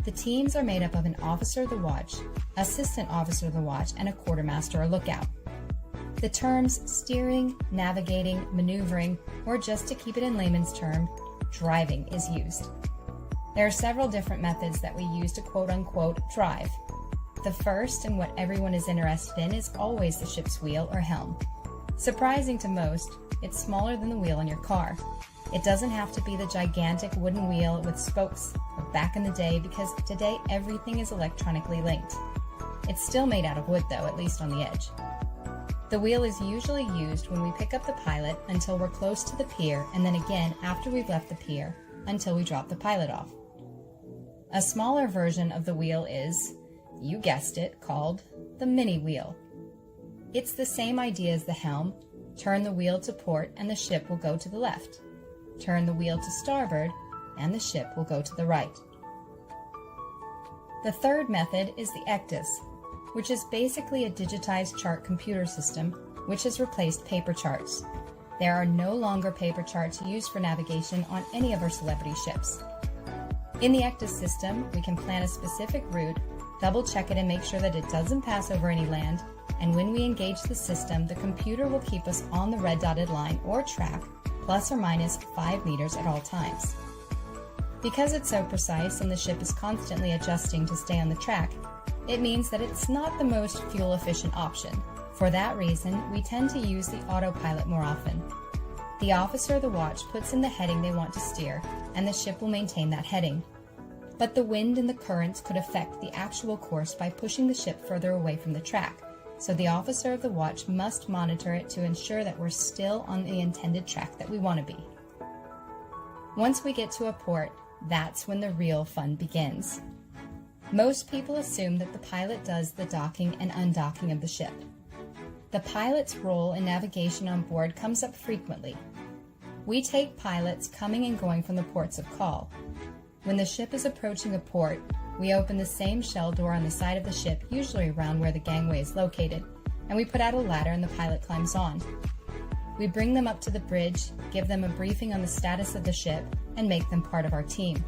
The teams are made up of an officer of the watch, assistant officer of the watch, and a quartermaster or lookout. The terms steering, navigating, maneuvering, or just to keep it in layman's term, driving is used. There are several different methods that we use to quote-unquote drive. The first, and what everyone is interested in, is always the ship's wheel or helm. Surprising to most, it's smaller than the wheel in your car. It doesn't have to be the gigantic wooden wheel with spokes of back in the day, because today everything is electronically linked. It's still made out of wood though, at least on the edge. The wheel is usually used when we pick up the pilot until we're close to the pier, and then again after we've left the pier until we drop the pilot off. A smaller version of the wheel is, you guessed it, called the mini wheel. It's the same idea as the helm. Turn the wheel to port and the ship will go to the left. Turn the wheel to starboard and the ship will go to the right. The third method is the ECDIS, which is basically a digitized chart computer system which has replaced paper charts. There are no longer paper charts used for navigation on any of our Celebrity ships. In the ECDIS system, we can plan a specific route, double check it and make sure that it doesn't pass over any land, and when we engage the system, the computer will keep us on the red dotted line or track, plus or minus 5 meters at all times. Because it's so precise and the ship is constantly adjusting to stay on the track, it means that it's not the most fuel-efficient option. For that reason, we tend to use the autopilot more often. The officer of the watch puts in the heading they want to steer, and the ship will maintain that heading. But the wind and the currents could affect the actual course by pushing the ship further away from the track, so the officer of the watch must monitor it to ensure that we're still on the intended track that we want to be. Once we get to a port, that's when the real fun begins. Most people assume that the pilot does the docking and undocking of the ship. The pilot's role in navigation on board comes up frequently. We take pilots coming and going from the ports of call. When the ship is approaching a port, we open the same shell door on the side of the ship, usually around where the gangway is located, and we put out a ladder and the pilot climbs on. We bring them up to the bridge, give them a briefing on the status of the ship, and make them part of our team.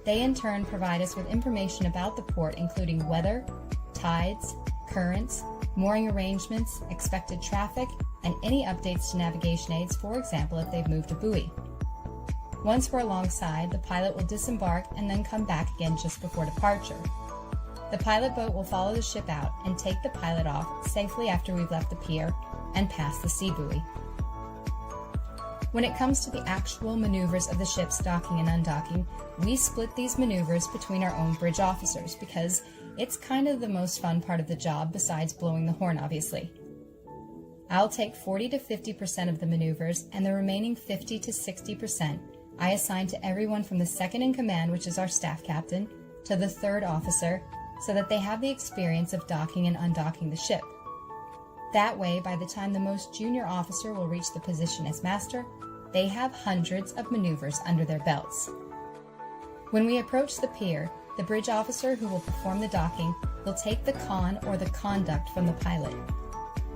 They in turn provide us with information about the port, including weather, tides, currents, mooring arrangements, expected traffic, and any updates to navigation aids, for example, if they've moved a buoy. Once we're alongside, the pilot will disembark and then come back again just before departure. The pilot boat will follow the ship out and take the pilot off safely after we've left the pier and past the sea buoy. When it comes to the actual maneuvers of the ship's docking and undocking, we split these maneuvers between our own bridge officers because it's kind of the most fun part of the job besides blowing the horn, obviously. I'll take 40 to 50% of the maneuvers, and the remaining 50 to 60% I assign to everyone from the second in command, which is our staff captain, to the third officer, so that they have the experience of docking and undocking the ship. That way, by the time the most junior officer will reach the position as master, they have hundreds of maneuvers under their belts. When we approach the pier, the bridge officer who will perform the docking will take the con or the conduct from the pilot.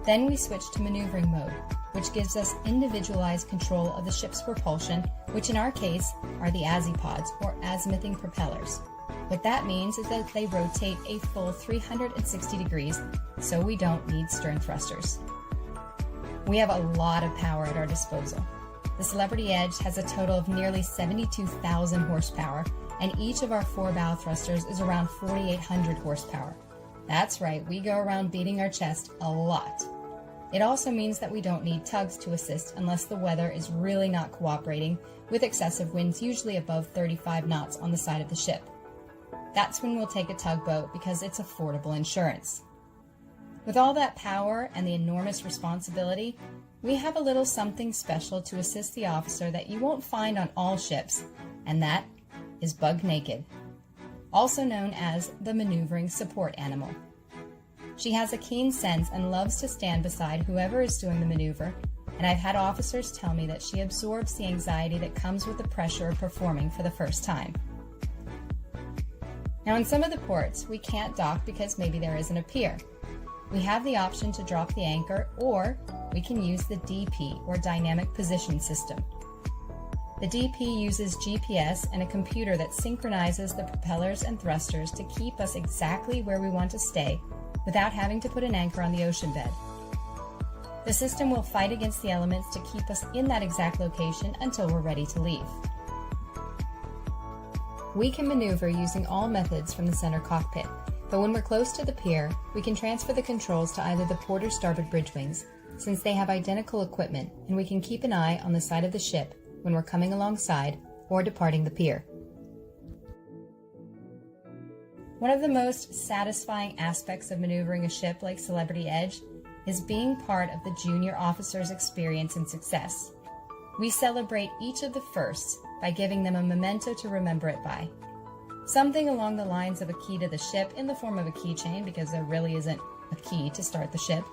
Then we switch to maneuvering mode, which gives us individualized control of the ship's propulsion, which in our case are the azipods or azimuthing propellers. What that means is that they rotate a full 360 degrees, so we don't need stern thrusters. We have a lot of power at our disposal. The Celebrity Edge has a total of nearly 72,000 horsepower, and each of our 4 bow thrusters is around 4,800 horsepower. That's right, we go around beating our chest a lot. It also means that we don't need tugs to assist unless the weather is really not cooperating, with excessive winds usually above 35 knots on the side of the ship. That's when we'll take a tugboat because it's affordable insurance. With all that power and the enormous responsibility, we have a little something special to assist the officer that you won't find on all ships, and that is Bug Naked, also known as the maneuvering support animal. She has a keen sense and loves to stand beside whoever is doing the maneuver, and I've had officers tell me that she absorbs the anxiety that comes with the pressure of performing for the first time. Now, in some of the ports, we can't dock because maybe there isn't a pier. We have the option to drop the anchor, or we can use the DP, or Dynamic Position System. The DP uses GPS and a computer that synchronizes the propellers and thrusters to keep us exactly where we want to stay without having to put an anchor on the ocean bed. The system will fight against the elements to keep us in that exact location until we're ready to leave. We can maneuver using all methods from the center cockpit, but when we're close to the pier, we can transfer the controls to either the port or starboard bridge wings, since they have identical equipment, and we can keep an eye on the side of the ship when we're coming alongside or departing the pier. One of the most satisfying aspects of maneuvering a ship like Celebrity Edge is being part of the junior officer's experience and success. We celebrate each of the firsts by giving them a memento to remember it by. Something along the lines of a key to the ship in the form of a keychain, because there really isn't a key to start the ship,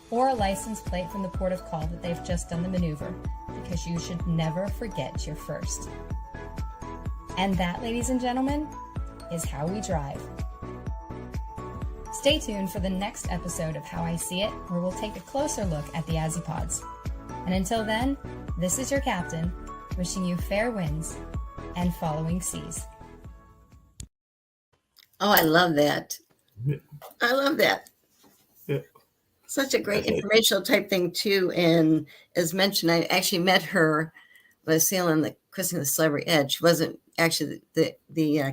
or a license plate from the port of call that they've just done the maneuver, because you should never forget your first. And that, ladies and gentlemen, is how we drive. Stay tuned for the next episode of How I See It, where we'll take a closer look at the Azipods. And until then, this is your captain, wishing you fair winds and following seas. Oh, I love that. Yeah. I love that. Yeah. Such a great Okay. informational type thing too. And as mentioned, I actually met her when I was sailing the Christening of the Celebrity Edge. She wasn't actually the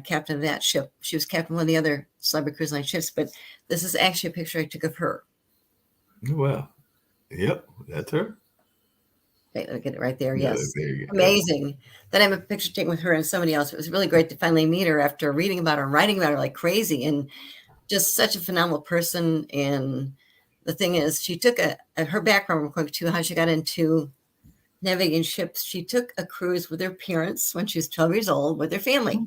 captain of that ship. She was captain of one of the other Celebrity Cruise Line ships, but this is actually a picture I took of her. Wow. Yep, that's her. Wait, let me get it right there. Yeah, Yes. there you go. Amazing. Then I have a picture taken with her and somebody else. It was really great to finally meet her after reading about her and writing about her like crazy, and just such a phenomenal person. And the thing is, she took her background real quick too, how she got into navigating ships. She took a cruise with her parents when she was 12 years old with her family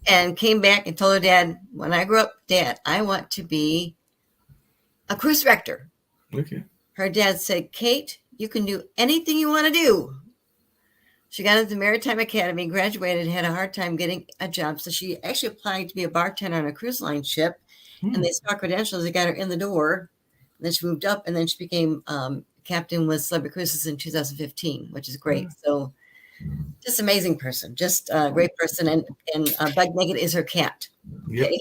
and came back and told her dad, when I grow up, Dad, I want to be a cruise director. Okay. Her dad said, Kate, you can do anything you want to do. She got into the Maritime Academy, graduated, had a hard time getting a job. So she actually applied to be a bartender on a cruise line ship. And they saw credentials. They got her in the door. And then she moved up, and then she became captain with Celebrity Cruises in 2015, which is great. So just amazing person, just a great person. And Bug Naked is her cat. Yep. Okay?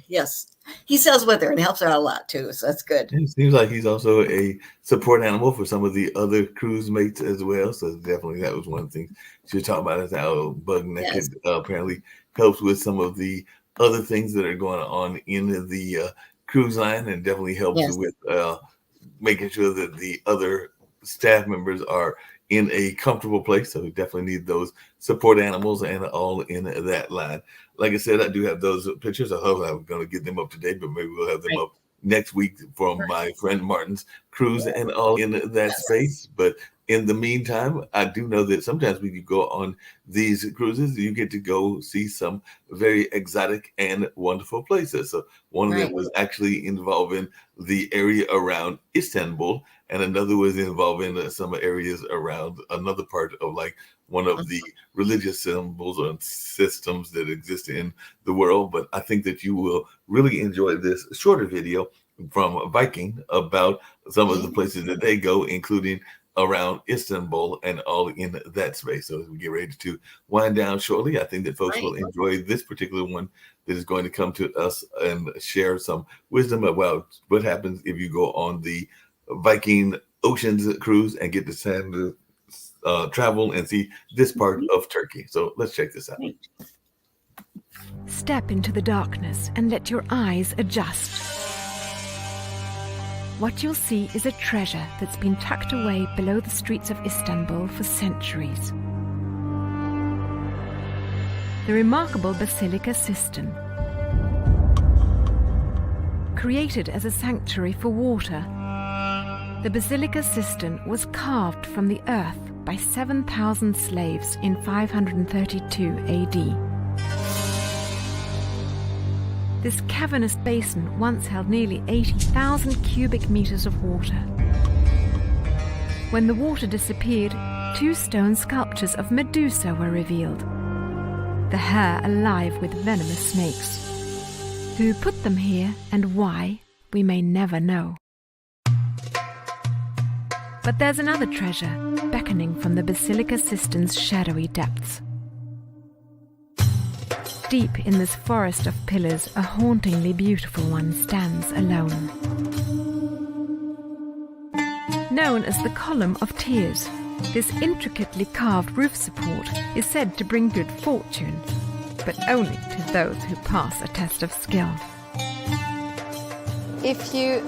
Yes. He sails with her and helps her out a lot too. So that's good. It seems like he's also a support animal for some of the other cruise mates as well. So definitely that was one of the things she was talking about, is how Bug Naked Yes. apparently helps with some of the other things that are going on in the cruise line, and definitely helps Yes. with making sure that the other staff members are in a comfortable place. So we definitely need those support animals and all in that line. Like I said, I do have those pictures. I hope I'm going to get them up to date, but maybe we'll have them Right. up next week from my friend Martin's cruise and all in that Yes. space. But in the meantime, I do know that sometimes when you go on these cruises, you get to go see some very exotic and wonderful places. So one of them Right. was actually involving the area around Istanbul, and another was involving some areas around another part of like one of the religious symbols or systems that exist in the world. But I think that you will really enjoy this shorter video from Viking about some of the places that they go, including around Istanbul and all in that space. So as we get ready to wind down shortly, I think that folks will enjoy this particular one that is going to come to us and share some wisdom about what happens if you go on the Viking Oceans cruise and get to travel and see this part of Turkey. So let's check this out. Step into the darkness and let your eyes adjust. What you'll see is a treasure that's been tucked away below the streets of Istanbul for centuries. The remarkable Basilica Cistern. Created as a sanctuary for water, the Basilica Cistern was carved from the earth by 7,000 slaves in 532 AD. This cavernous basin once held nearly 80,000 cubic meters of water. When the water disappeared, 2 stone sculptures of Medusa were revealed, the hair alive with venomous snakes. Who put them here and why, we may never know. But there's another treasure beckoning from the Basilica Cistern's shadowy depths. Deep in this forest of pillars, a hauntingly beautiful one stands alone. Known as the Column of Tears, this intricately carved roof support is said to bring good fortune, but only to those who pass a test of skill. If you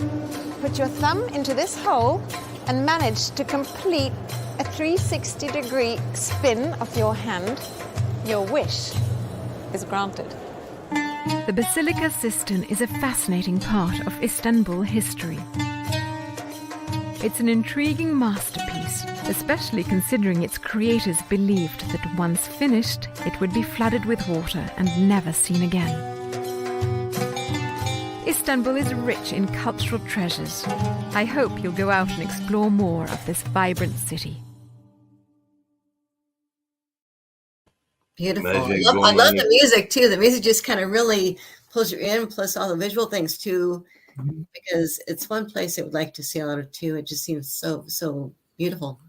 put your thumb into this hole and manage to complete a 360-degree spin of your hand, your wish is granted. The Basilica Cistern is a fascinating part of Istanbul history. It's an intriguing masterpiece, especially considering its creators believed that once finished, it would be flooded with water and never seen again. Istanbul is rich in cultural treasures. I hope you'll go out and explore more of this vibrant city. Beautiful. Imagine I going love in- the music too. The music just kind of really pulls you in, plus all the visual things too, because it's one place I would like to see a lot of too. It just seems so beautiful.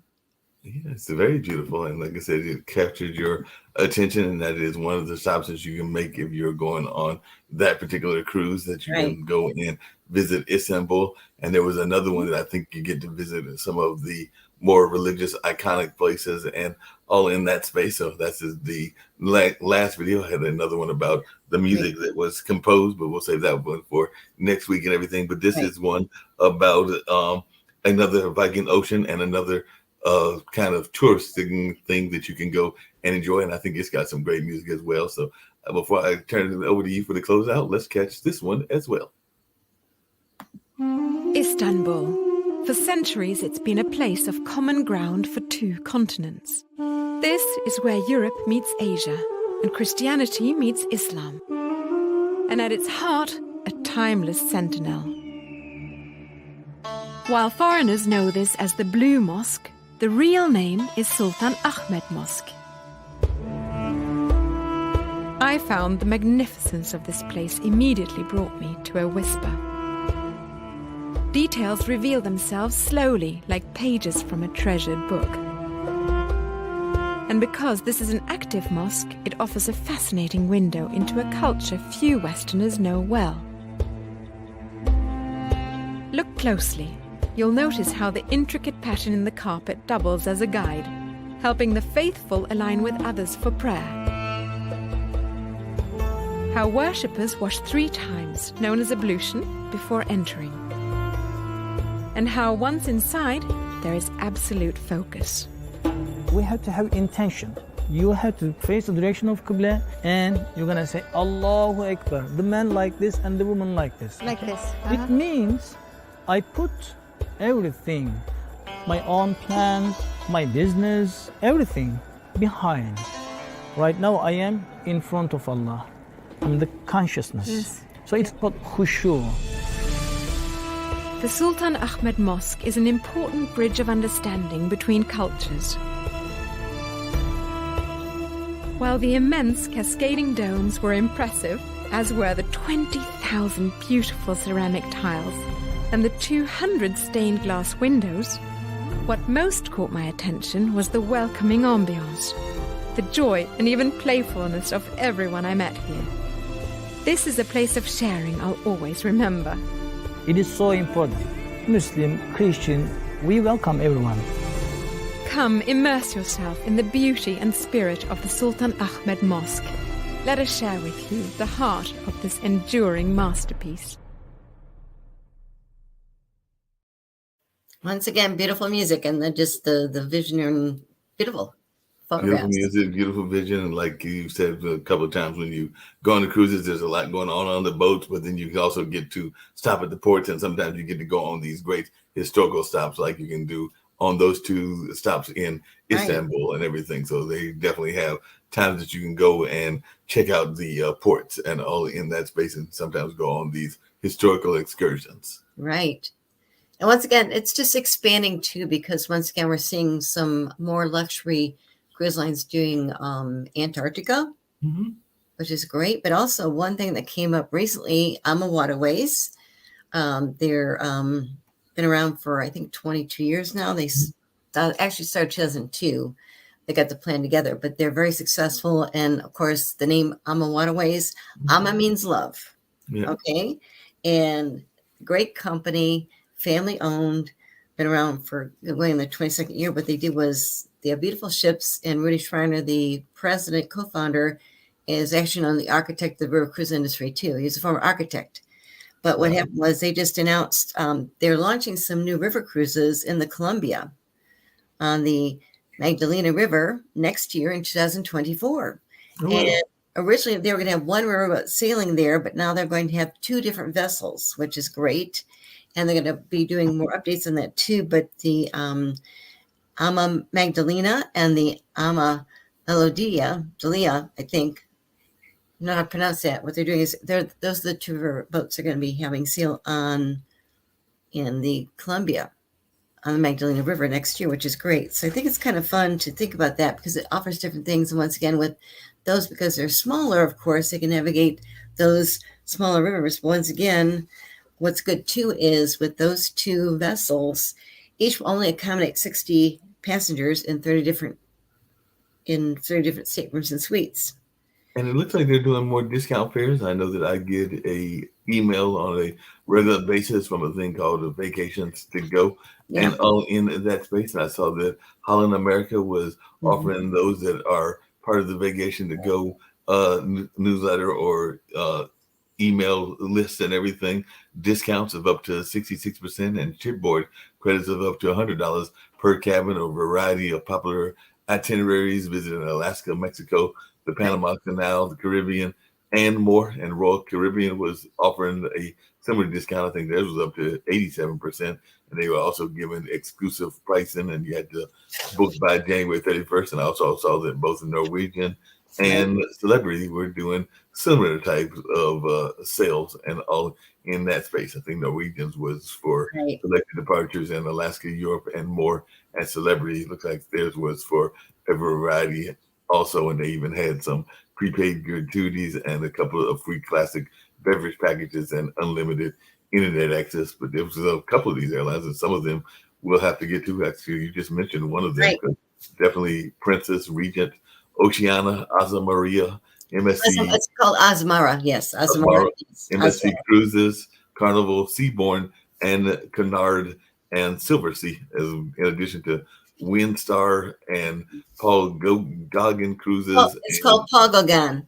Yeah, it's very beautiful. And like I said, it captured your attention, and that is one of the stops that you can make if you're going on that particular cruise, that you can go and visit Istanbul. And there was another one that I think you get to visit some of the more religious, iconic places and all in that space. So that's the last video. I had another one about the music that was composed, but we'll save that one for next week and everything. But this is one about another Viking Ocean and another kind of touristing thing that you can go and enjoy. And I think it's got some great music as well. So before I turn it over to you for the closeout, let's catch this one as well. Istanbul. For centuries, it's been a place of common ground for 2 continents. This is where Europe meets Asia and Christianity meets Islam. And at its heart, a timeless sentinel. While foreigners know this as the Blue Mosque, the real name is Sultan Ahmed Mosque. I found the magnificence of this place immediately brought me to a whisper. Details reveal themselves slowly, like pages from a treasured book. And because this is an active mosque, it offers a fascinating window into a culture few Westerners know well. Look closely. You'll notice how the intricate pattern in the carpet doubles as a guide, helping the faithful align with others for prayer. How worshippers wash 3 times, known as ablution, before entering. And how once inside, there is absolute focus. We have to have intention. You have to face the direction of Qibla and you're going to say, Allahu Akbar. The man like this and the woman like this. Like this. It means I put everything my own plans, my business, everything behind. Right now I am in front of Allah. I'm the consciousness. Yes. So it's called khushu'. The Sultan Ahmed Mosque is an important bridge of understanding between cultures. While the immense cascading domes were impressive, as were the 20,000 beautiful ceramic tiles and the 200 stained glass windows, what most caught my attention was the welcoming ambiance, the joy and even playfulness of everyone I met here. This is a place of sharing I'll always remember. It is so important. Muslim, Christian, we welcome everyone. Come, immerse yourself in the beauty and spirit of the Sultan Ahmed Mosque. Let us share with you the heart of this enduring masterpiece. Once again, beautiful music and the vision and beautiful Beautiful photographs. music, beautiful vision, and like you said a couple of times, when you go on the cruises, there's a lot going on the boats, but then you can also get to stop at the ports, and sometimes you get to go on these great historical stops, like you can do on those two stops in Istanbul and everything. So they definitely have times that you can go and check out the ports and all in that space, and sometimes go on these historical excursions. Right. And once again, it's just expanding too, because once again, we're seeing some more luxury cruise lines doing Antarctica, which is great. But also one thing that came up recently, AMA Waterways. They're been around for, I think, 22 years now. They actually started 2002. They got the plan together, but they're very successful. And of course, the name AMA Waterways, AMA means love. Yeah. Okay. And great company, family owned, been around for going in their 22nd year. What they did was they have beautiful ships, and Rudy Schreiner, the president, co-founder, is actually on the architect of the river cruise industry too. He's a former architect. But what happened was they just announced they're launching some new river cruises in the Columbia on the Magdalena River next year in 2024. Oh. And originally they were going to have one riverboat sailing there, but now they're going to have two different vessels, which is great. And they're going to be doing more updates on that too. But the Ama Magdalena and the Ama Delia, I think, I don't know how to pronounce that. What they're doing is those are the two boats are going to be having sail on in the Columbia on the Magdalena River next year, which is great. So I think it's kind of fun to think about that, because it offers different things. And once again, with those, because they're smaller, of course, they can navigate those smaller rivers. But once again, what's good too is with those two vessels, each will only accommodate 60 passengers in 30 different staterooms and suites. And it looks like they're doing more discount fares. I know that I get a email on a regular basis from a thing called Vacations to Go, and all in that space. And I saw that Holland America was offering those that are part of the Vacation to Go newsletter or email lists and everything, discounts of up to 66% and shipboard credits of up to $100 per cabin, or a variety of popular itineraries visiting Alaska, Mexico, the Panama Canal, the Caribbean, and more. And Royal Caribbean was offering a similar discount. I think theirs was up to 87%. And they were also giving exclusive pricing, and you had to book by January 31st. And I also saw that both Norwegian and Celebrity were doing similar types of sales, and all in that space. I think Norwegian's was for selected departures in Alaska, Europe, and more. And Celebrity looked like theirs was for a variety also, and they even had some prepaid gratuities and a couple of free classic beverage packages and unlimited internet access. But there was a couple of these airlines, and some of them we'll have to get to. Actually, you just mentioned one of them. Definitely Princess, Regent, Oceania, Asa Maria, MSC. It's called Asmara, yes. Asmara. MSC Cruises, Carnival, Seabourn, and Cunard and Silversea, in addition to Windstar and Paul Gauguin Cruises. Oh, it's called Paul Gauguin.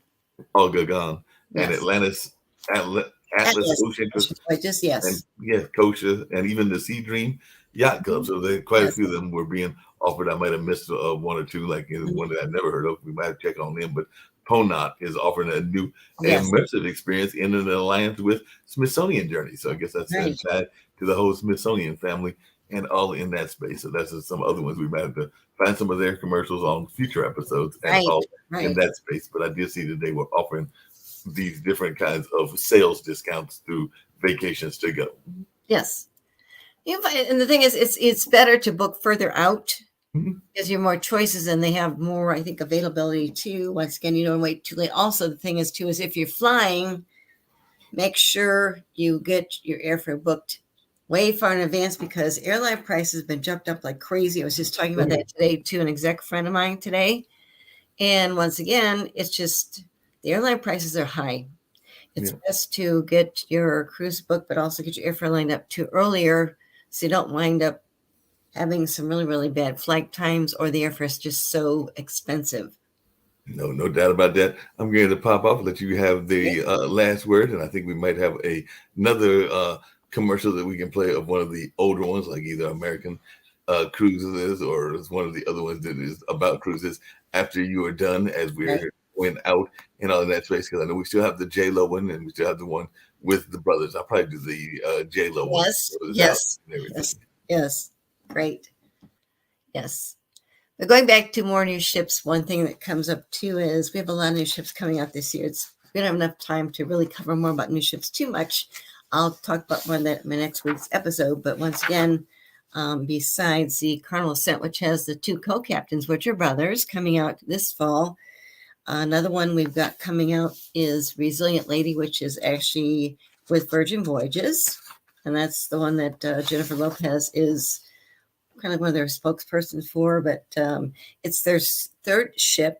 Paul Gauguin. And Atlas Ocean. And Kosha, and even the Sea Dream Yacht Club. So there quite a few of them were being offered. I might have missed one or two, like one that I've never heard of. We might have to check on them, but Ponant is offering a new immersive experience in an alliance with Smithsonian Journey. So I guess that's tied to the whole Smithsonian family. and all in that space. So that's just some other ones we might have to find some of their commercials on future episodes and Right, all in right. that space. But I did see that they were offering these different kinds of sales discounts through Vacations to Go. Yes. And the thing is, it's better to book further out Mhm. because you have more choices and they have more, I think, availability too. Once again, you don't wait too late. Also, the thing is too, is if you're flying, make sure you get your airfare booked way far in advance because airline prices have been jumped up like crazy. I was just talking about that today to an exec friend of mine today. And once again, it's just the airline prices are high. It's Yeah. best to get your cruise booked, but also get your airfare lined up too earlier so you don't wind up having some really, really bad flight times or the airfare is just so expensive. No doubt about that. I'm going to pop off, let you have the last word, and I think we might have another commercial that we can play of one of the older ones, like either American Cruises or it's one of the other ones that is about cruises after you are done, as we're going out and all in that space. Because I know we still have the J-Lo one, and we still have the one with the brothers. I'll probably do the J-Lo one. Yes. Great. Yes. But going back to more new ships, one thing that comes up too is we have a lot of new ships coming out this year. We don't have enough time to really cover more about new ships too much. I'll talk about more of that in my next week's episode. But once again, besides the Carnival Ascent, which has the 2 co-captains, which are brothers, coming out this fall, another one we've got coming out is Resilient Lady, which is actually with Virgin Voyages. And that's the one that Jennifer Lopez is kind of one of their spokespersons for, but it's their 3rd ship,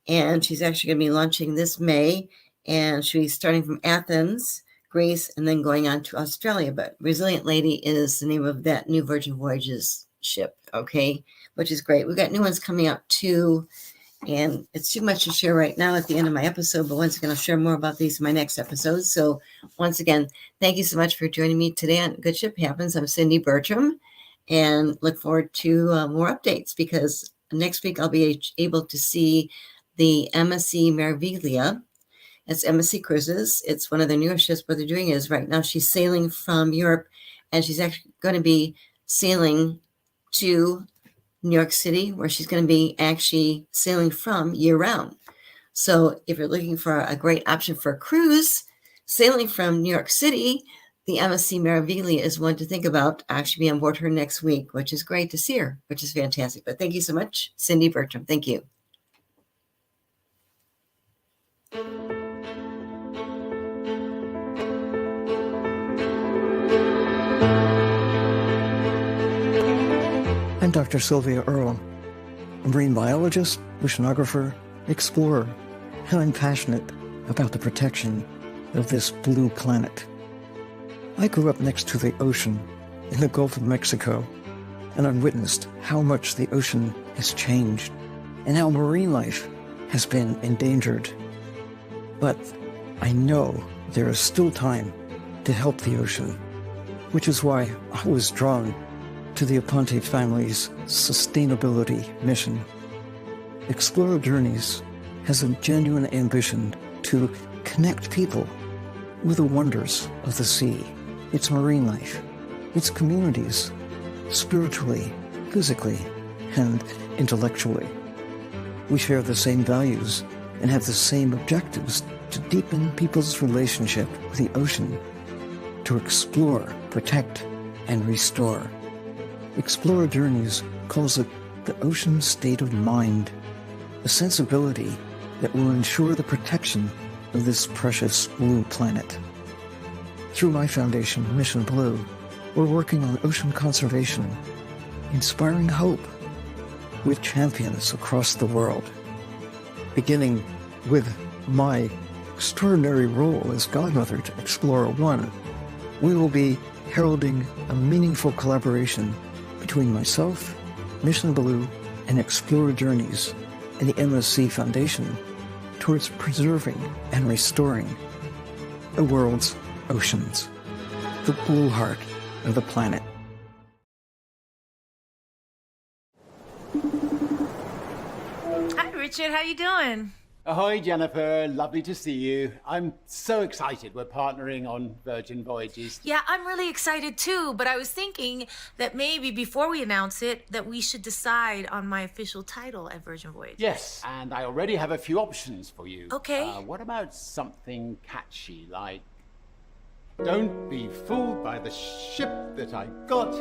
and she's actually going to be launching this May, and she'll be starting from Athens, Greece, and then going on to Australia. But Resilient Lady is the name of that new Virgin Voyages ship, okay, which is great. We've got new ones coming out too, and it's too much to share right now at the end of my episode, but once again, I'll share more about these in my next episode. So once again, thank you so much for joining me today on Good Ship Happens. I'm Cindy Bertram, and look forward to more updates because next week I'll be able to see the MSC Meraviglia. It's MSC Cruises. It's one of the newer ships. What they're doing is right now she's sailing from Europe, and she's actually going to be sailing to New York City, where she's going to be actually sailing from year-round. So if you're looking for a great option for a cruise, sailing from New York City, the MSC Meraviglia is one to think about. I'll actually be on board her next week, which is great to see her, which is fantastic. But thank you so much, Cindy Bertram. Thank you. I'm Dr. Sylvia Earle, a marine biologist, oceanographer, explorer, and I'm passionate about the protection of this blue planet. I grew up next to the ocean in the Gulf of Mexico, and I've witnessed how much the ocean has changed and how marine life has been endangered. But I know there is still time to help the ocean, which is why I was drawn to the Aponte family's sustainability mission. Explorer Journeys has a genuine ambition to connect people with the wonders of the sea, its marine life, its communities, spiritually, physically, and intellectually. We share the same values and have the same objectives to deepen people's relationship with the ocean, to explore, protect, and restore. Explorer Journeys calls it the ocean state of mind, a sensibility that will ensure the protection of this precious blue planet. Through my foundation, Mission Blue, we're working on ocean conservation, inspiring hope with champions across the world. Beginning with my extraordinary role as godmother to Explorer One, we will be heralding a meaningful collaboration between myself, Mission Blue, and Explorer Journeys and the MSC Foundation towards preserving and restoring the world's oceans, the blue heart of the planet. Hi, Richard. How you doing? Ahoy, Jennifer. Lovely to see you. I'm so excited we're partnering on Virgin Voyages. Yeah, I'm really excited too, but I was thinking that maybe before we announce it, that we should decide on my official title at Virgin Voyages. Yes, and I already have a few options for you. Okay. What about something catchy like... Don't be fooled by the ship that I got.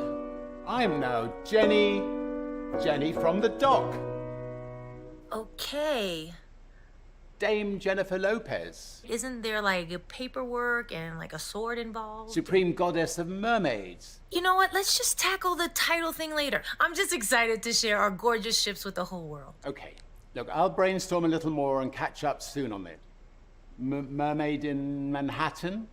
I'm now Jenny from the dock. Okay. Dame Jennifer Lopez. Isn't there like a paperwork and like a sword involved? Supreme Goddess of Mermaids. You know what? Let's just tackle the title thing later. I'm just excited to share our gorgeous ships with the whole world. Okay. Look, I'll brainstorm a little more and catch up soon on it. Mermaid in Manhattan?